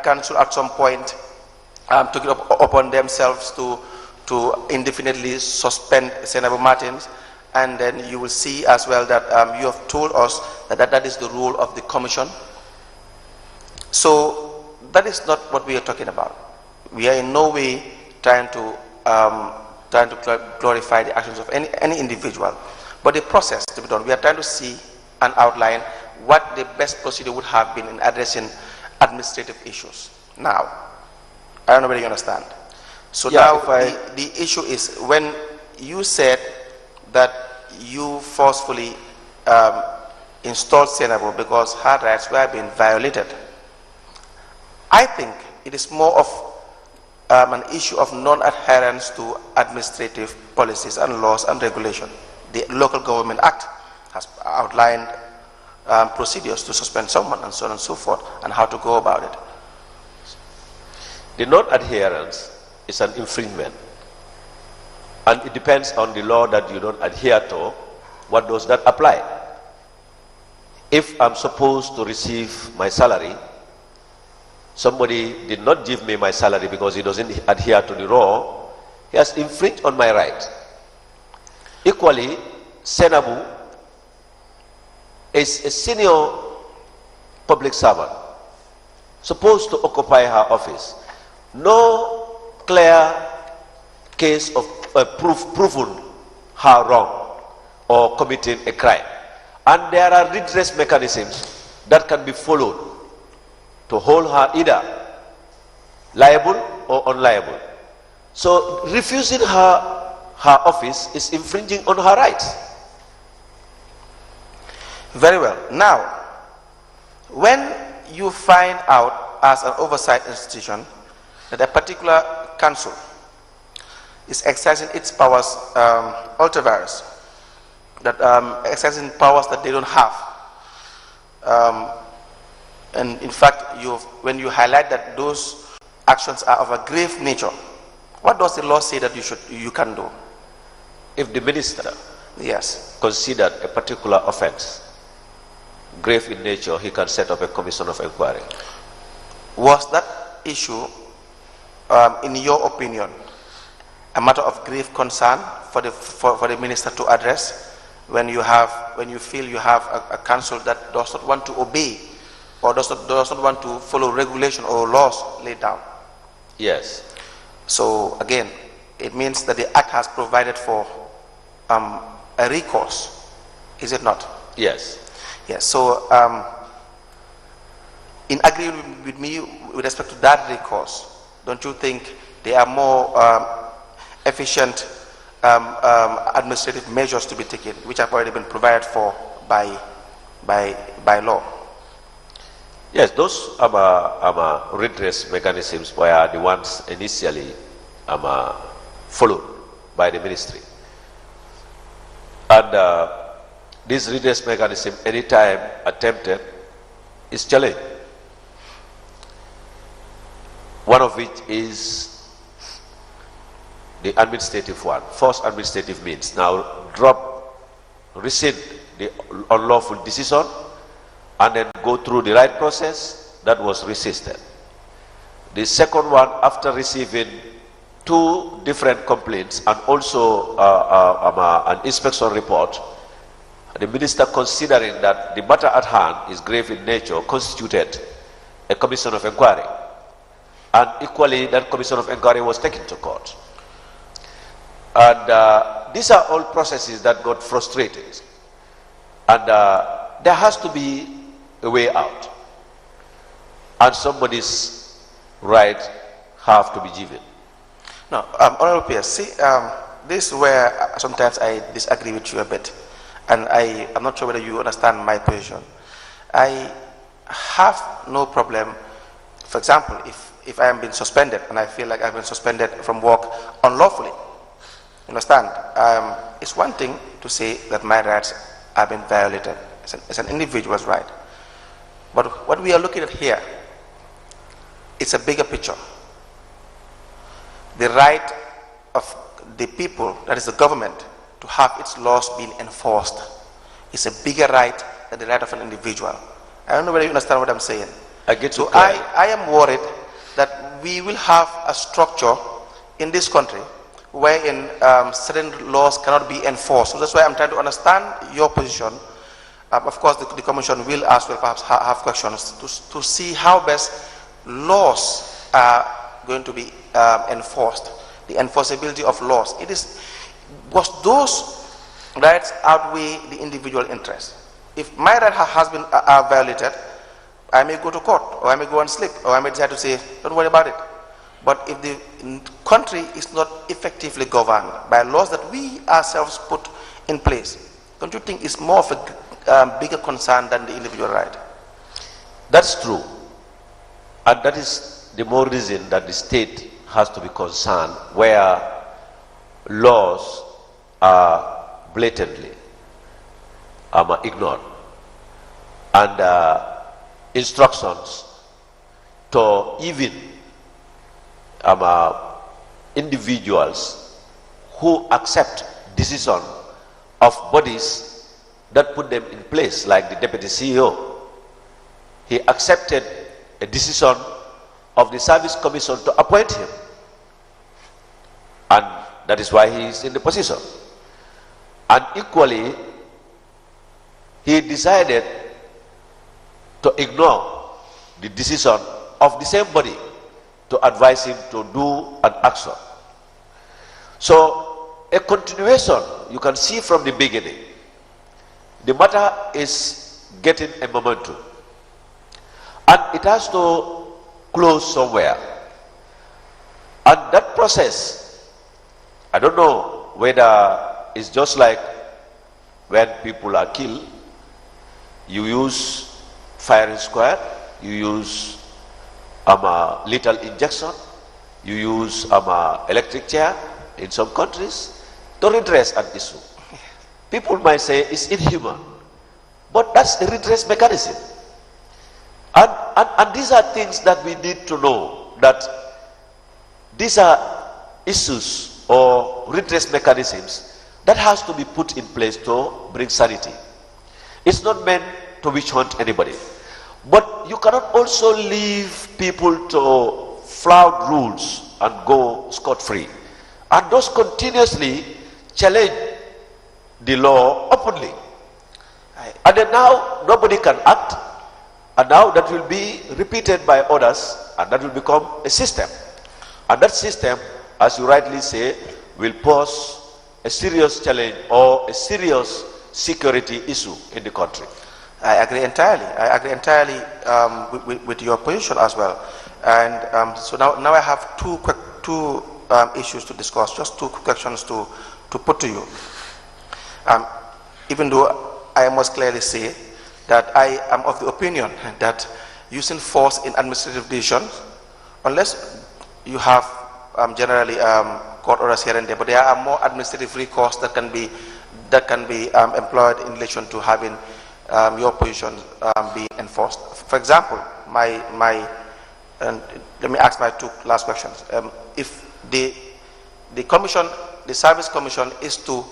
council at some point took it upon themselves to indefinitely suspend Senator Martins, and then you will see as well that you have told us that is the rule of the commission. So that is not what we are talking about. We are in no way trying to glorify the actions of any individual, but the process to be done. We are trying to see and outline what the best procedure would have been in addressing administrative issues. Now, I don't know whether you understand. So yeah, now the issue is, when you said that you forcefully installed Zainabu because her rights were being violated, I think it is more of an issue of non-adherence to administrative policies and laws and regulation. The Local Government Act has outlined procedures to suspend someone and so on and so forth, and how to go about it. The non-adherence is an infringement, and it depends on the law that you don't adhere to. What does that apply? If I'm supposed to receive my salary, somebody did not give me my salary because he doesn't adhere to the law, he has infringed on my right. Equally, Senabu is a senior public servant supposed to occupy her office. No clear case of proven her wrong or committing a crime. And there are redress mechanisms that can be followed to hold her either liable or unliable. So refusing her office is infringing on her rights. Very well. Now, when you find out as an oversight institution that a particular council is exercising its powers ultra-vires, that exercising powers that they don't have, and in fact, when you highlight that those actions are of a grave nature, what does the law say that you can do? If the minister Yes. considered a particular offense grave in nature, he can set up a commission of inquiry. Was that issue, in your opinion, a matter of grave concern for the minister to address when you feel you have a council that does not want to obey or does not want to follow regulation or laws laid down? Yes. So again, it means that the act has provided for a recourse, is it not? Yes. Yes. So in agreement with me with respect to that recourse, don't you think there are more efficient administrative measures to be taken, which have already been provided for by law? Yes, those redress mechanisms were the ones initially followed by the ministry. And this redress mechanism, anytime attempted, is challenged. One of which is the administrative one, first administrative means. Now rescind the unlawful decision and then go through the right process. That was resisted. The second one, after receiving 2 different complaints and also an inspection report, the minister, considering that the matter at hand is grave in nature, constituted a commission of inquiry. And equally, that commission of inquiry was taken to court. And these are all processes that got frustrated. And there has to be a way out. And somebody's rights have to be given. No, Honorable Pierce, see, this is where sometimes I disagree with you a bit. And I'm not sure whether you understand my position. I have no problem, for example, if I am being suspended and I feel like I've been suspended from work unlawfully. Understand? It's one thing to say that my rights have been violated. It's an individual's right. But what we are looking at here, it's a bigger picture. The right of the people, that is the government, to have its laws being enforced is a bigger right than the right of an individual. I don't know whether you understand what I'm saying. I get you. So I am worried that we will have a structure in this country wherein certain laws cannot be enforced. So that's why I'm trying to understand your position. Of course, the Commission will as well perhaps have questions to see how best laws are going to be enforced, the enforceability of laws. Was those rights outweigh the individual interest? If my right has been violated, I may go to court, or I may go and sleep, or I may decide to say, don't worry about it. But if the country is not effectively governed by laws that we ourselves put in place, don't you think it's more of a bigger concern than the individual right? That's true. And that is the more reason that the state has to be concerned where laws are blatantly ignored, and instructions to even individuals who accept decision of bodies that put them in place, like the deputy CEO. He accepted a decision of the service commission to appoint him, and that is why he is in the position. And equally, he decided to ignore the decision of the same body to advise him to do an action. So, a continuation, you can see from the beginning, the matter is getting a momentum. And it has to close somewhere. And that process, I don't know whether it's just like when people are killed, you use firing squad, you use lethal injection, you use electric chair in some countries to redress an issue. People might say it's inhuman, but that's a redress mechanism. And these are things that we need to know, that these are issues or redress mechanisms that has to be put in place to bring sanity. It's not meant to witch hunt anybody. But you cannot also leave people to flout rules and go scot-free. And those continuously challenge the law openly. And then now nobody can act. And now that will be repeated by others, and that will become a system. And that system, as you rightly say, will pose a serious challenge or a serious security issue in the country. I agree entirely. I agree entirely with your position as well. And so now I have two issues to discuss, just two questions to put to you. Even though I must clearly say that I am of the opinion that using force in administrative decisions, unless you have generally court orders here and there, but there are more administrative recourse that can be employed in relation to having your position be enforced. For example, let me ask my two last questions. If the commission, the service commission, is to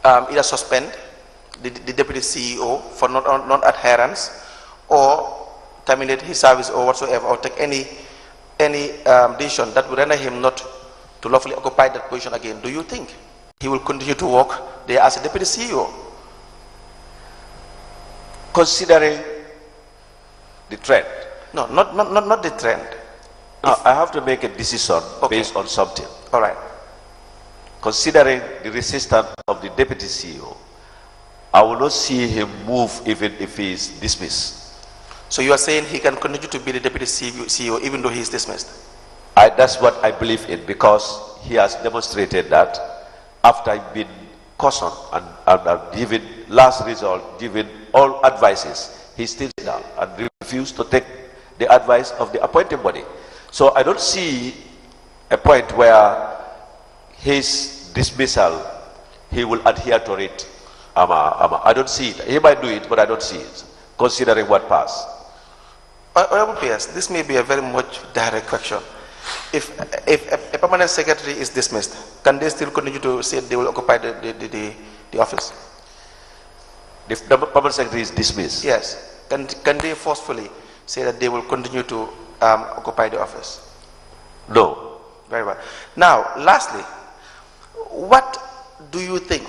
either suspend the deputy CEO for non-adherence, or terminate his service or whatsoever, or take any decision that would render him not to lawfully occupy that position again, do you think he will continue to work there as a deputy CEO? Considering the trend. No, not the trend. No, I have to make a decision based on something. All right. Considering the resistance of the deputy CEO, I will not see him move even if he is dismissed. So you are saying he can continue to be the deputy CEO even though he is dismissed? That's what I believe in, because he has demonstrated that after being cautioned and given last result, given all advices, he still down and refused to take the advice of the appointing body. So I don't see a point where his dismissal, he will adhere to it. I don't see it. He might do it, but I don't see it, considering what passed. Honorable PS, this may be a very much direct question. If a permanent secretary is dismissed, can they still continue to say they will occupy the office? If the permanent secretary is dismissed? Yes. Can they forcefully say that they will continue to occupy the office? No. Very well. Now, lastly, what do you think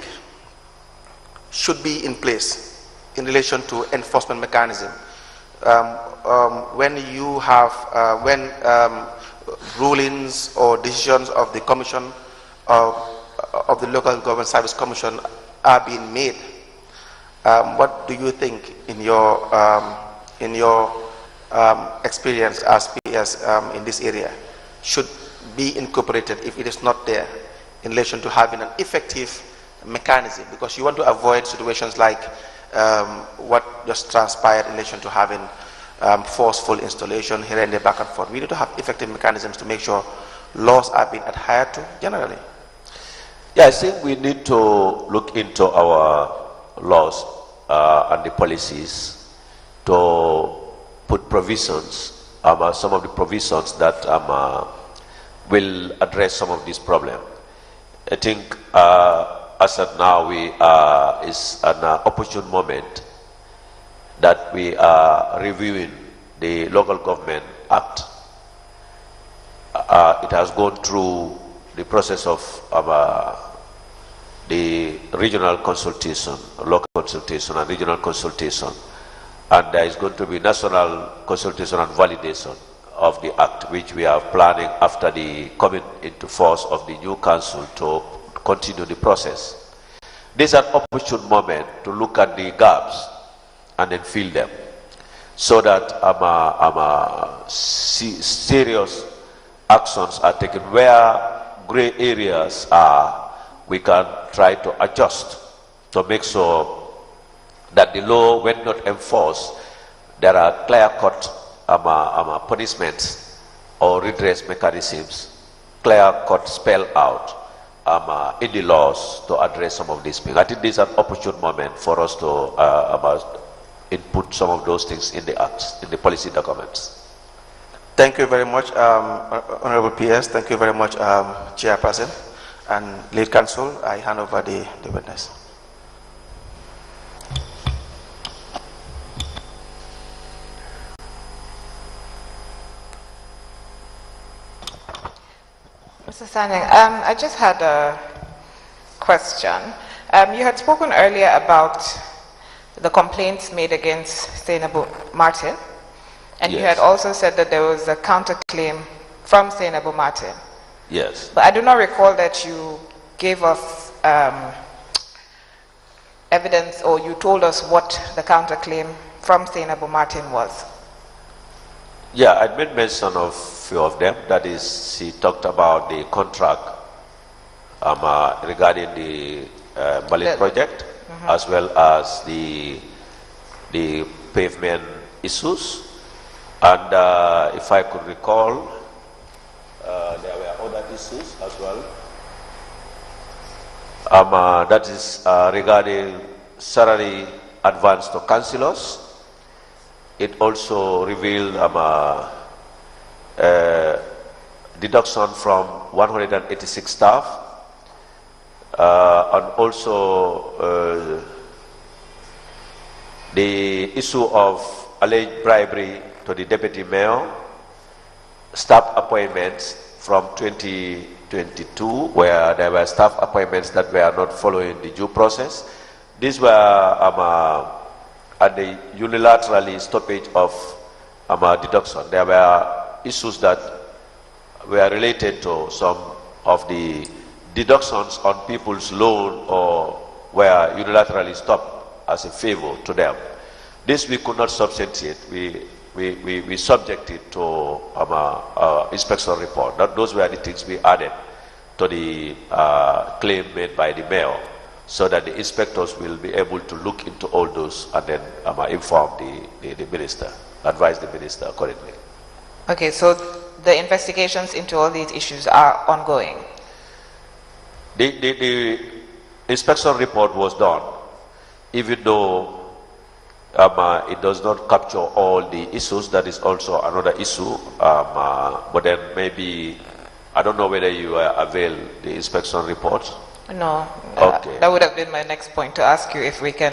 should be in place in relation to enforcement mechanism when you have rulings or decisions of the commission of the local government service commission are being made? What do you think in your experience as PS in this area should be incorporated if it is not there in relation to having an effective mechanism? Because you want to avoid situations like what just transpired in relation to having forceful installation here and there, back and forth. We need to have effective mechanisms to make sure laws are being adhered to generally. Yeah, I think we need to look into our laws and the policies to put provisions, some of the provisions that will address some of these problems. I think as of now, is an opportune moment that we are reviewing the Local Government Act. It has gone through the process of the regional consultation, local consultation and regional consultation, and there is going to be national consultation and validation of the act, which we are planning after the coming into force of the new council to continue the process. This is an opportune moment to look at the gaps and then fill them, so that serious actions are taken. Where gray areas are, we can try to adjust to make sure that the law, when not enforced, there are clear-cut punishments or redress mechanisms, clear-cut spell out in the laws to address some of these things. I think this is an opportune moment for us to input some of those things in the acts, in the policy documents. Thank you very much, Honorable PS. Thank you very much, Chairperson and Lead Counsel. I hand over the witness. Mr. Sanyang, I just had a question. You had spoken earlier about the complaints made against Zainabu Martin, and yes. You had also said that there was a counterclaim from Zainabu Martin. Yes. But I do not recall that you gave us evidence, or you told us what the counterclaim from Zainabu Martin was. Yeah, I made mention of a few of them. That is, she talked about the contract regarding the Malik project, as well as the pavement issues. And if I could recall, there were other issues as well. That is regarding salary advance to councillors. It also revealed deduction from 186 staff, and also the issue of alleged bribery to the deputy mayor, staff appointments from 2022, where there were staff appointments that were not following the due process. These were at the unilaterally stoppage of deduction. There were issues that were related to some of the deductions on people's loan, or were unilaterally stopped as a favor to them. This we could not substantiate. We subjected to inspection report. Those were the things we added to the claim made by the mayor, so that the inspectors will be able to look into all those and then inform the minister, advise the minister accordingly. Okay, so the investigations into all these issues are ongoing. The inspection report was done, even though it does not capture all the issues. That is also another issue. But then maybe, I don't know whether you avail the inspection report. No. Okay. That would have been my next point, to ask you if we can.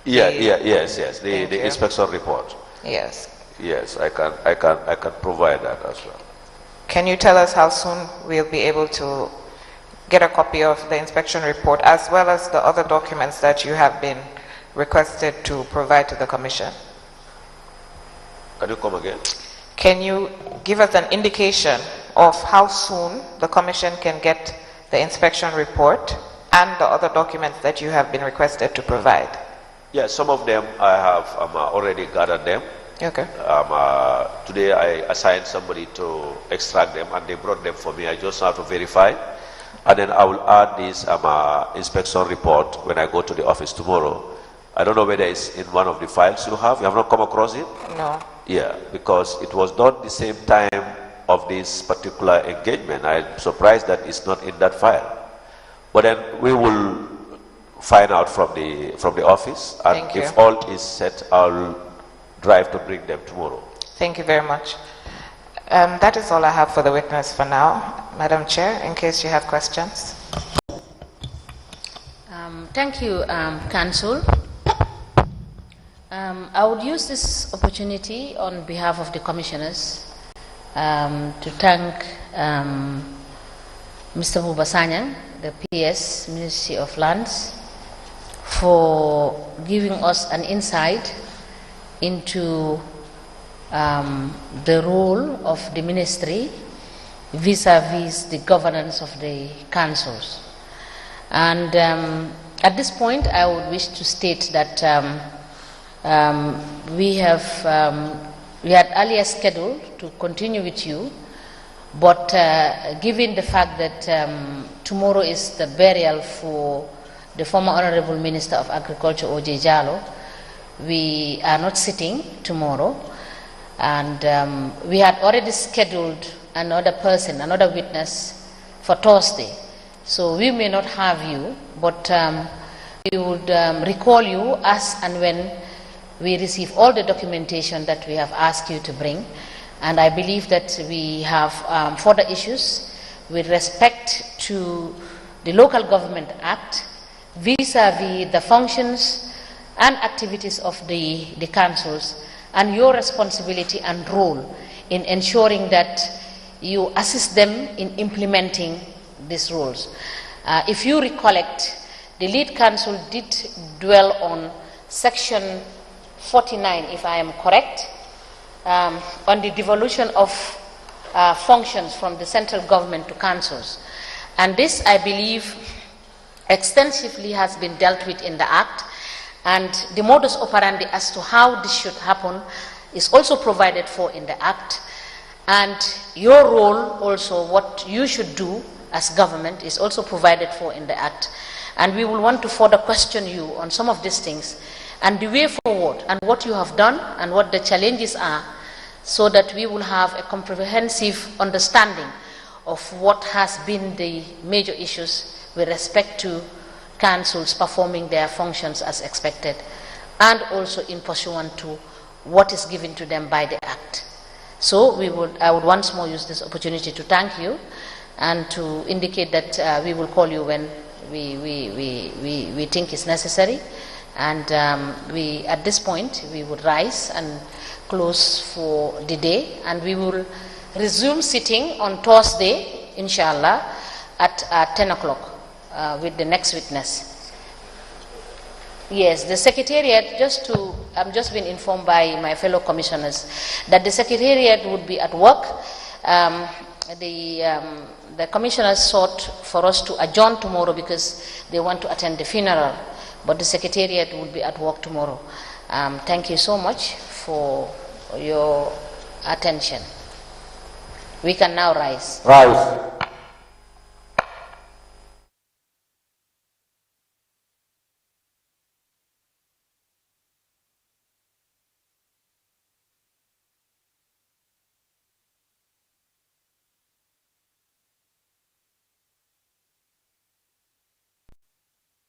Yes. The inspection report. Yes. Yes, I can provide that as well. Can you tell us how soon we'll be able to get a copy of the inspection report, as well as the other documents that you have been requested to provide to the Commission? Can you come again? Can you give us an indication of how soon the Commission can get the inspection report and the other documents that you have been requested to provide? Yes, some of them I have already gathered them. Okay. Today I assigned somebody to extract them, and they brought them for me. I just have to verify, and then I will add this inspection report when I go to the office tomorrow. I don't know whether it's in one of the files you have. You have not come across it? No. Yeah, because it was done the same time of this particular engagement. I'm surprised that it's not in that file. But then we will find out from the office, and Thank you. if all is set, I'll drive to bring them tomorrow. Thank you very much. That is all I have for the witness for now. Madam Chair, in case you have questions. Thank you, Council. I would use this opportunity on behalf of the commissioners to thank Mr. Buba Sanyang, the PS, Ministry of Lands, for giving us an insight into the role of the ministry vis-a-vis the governance of the councils. And at this point, I would wish to state that we had earlier scheduled to continue with you, but given the fact that tomorrow is the burial for the former Honorable Minister of Agriculture, O.J. Jallow, we are not sitting tomorrow, and we had already scheduled another person, another witness for Thursday. So we may not have you, but we would recall you as and when we receive all the documentation that we have asked you to bring. And I believe that we have further issues with respect to the Local Government Act vis-a-vis the functions and activities of the councils, and your responsibility and role in ensuring that you assist them in implementing these rules. If you recollect, the lead council did dwell on section 49, if I am correct, on the devolution of functions from the central government to councils. And this, I believe, extensively has been dealt with in the Act, and the modus operandi as to how this should happen is also provided for in the Act. And your role also, what you should do as government, is also provided for in the Act. And we will want to further question you on some of these things and the way forward and what you have done and what the challenges are, so that we will have a comprehensive understanding of what has been the major issues with respect to councils performing their functions as expected, and also in pursuant to what is given to them by the Act. So I would once more use this opportunity to thank you and to indicate that we will call you when we think is necessary. And at this point, we would rise and close for the day, and we will resume sitting on Thursday, inshallah, at 10 o'clock with the next witness. Yes, the Secretariat, I'm just been informed by my fellow commissioners that the Secretariat would be at work. The commissioners sought for us to adjourn tomorrow because they want to attend the funeral, but the Secretariat will be at work tomorrow. Thank you so much for your attention. We can now rise. Rise.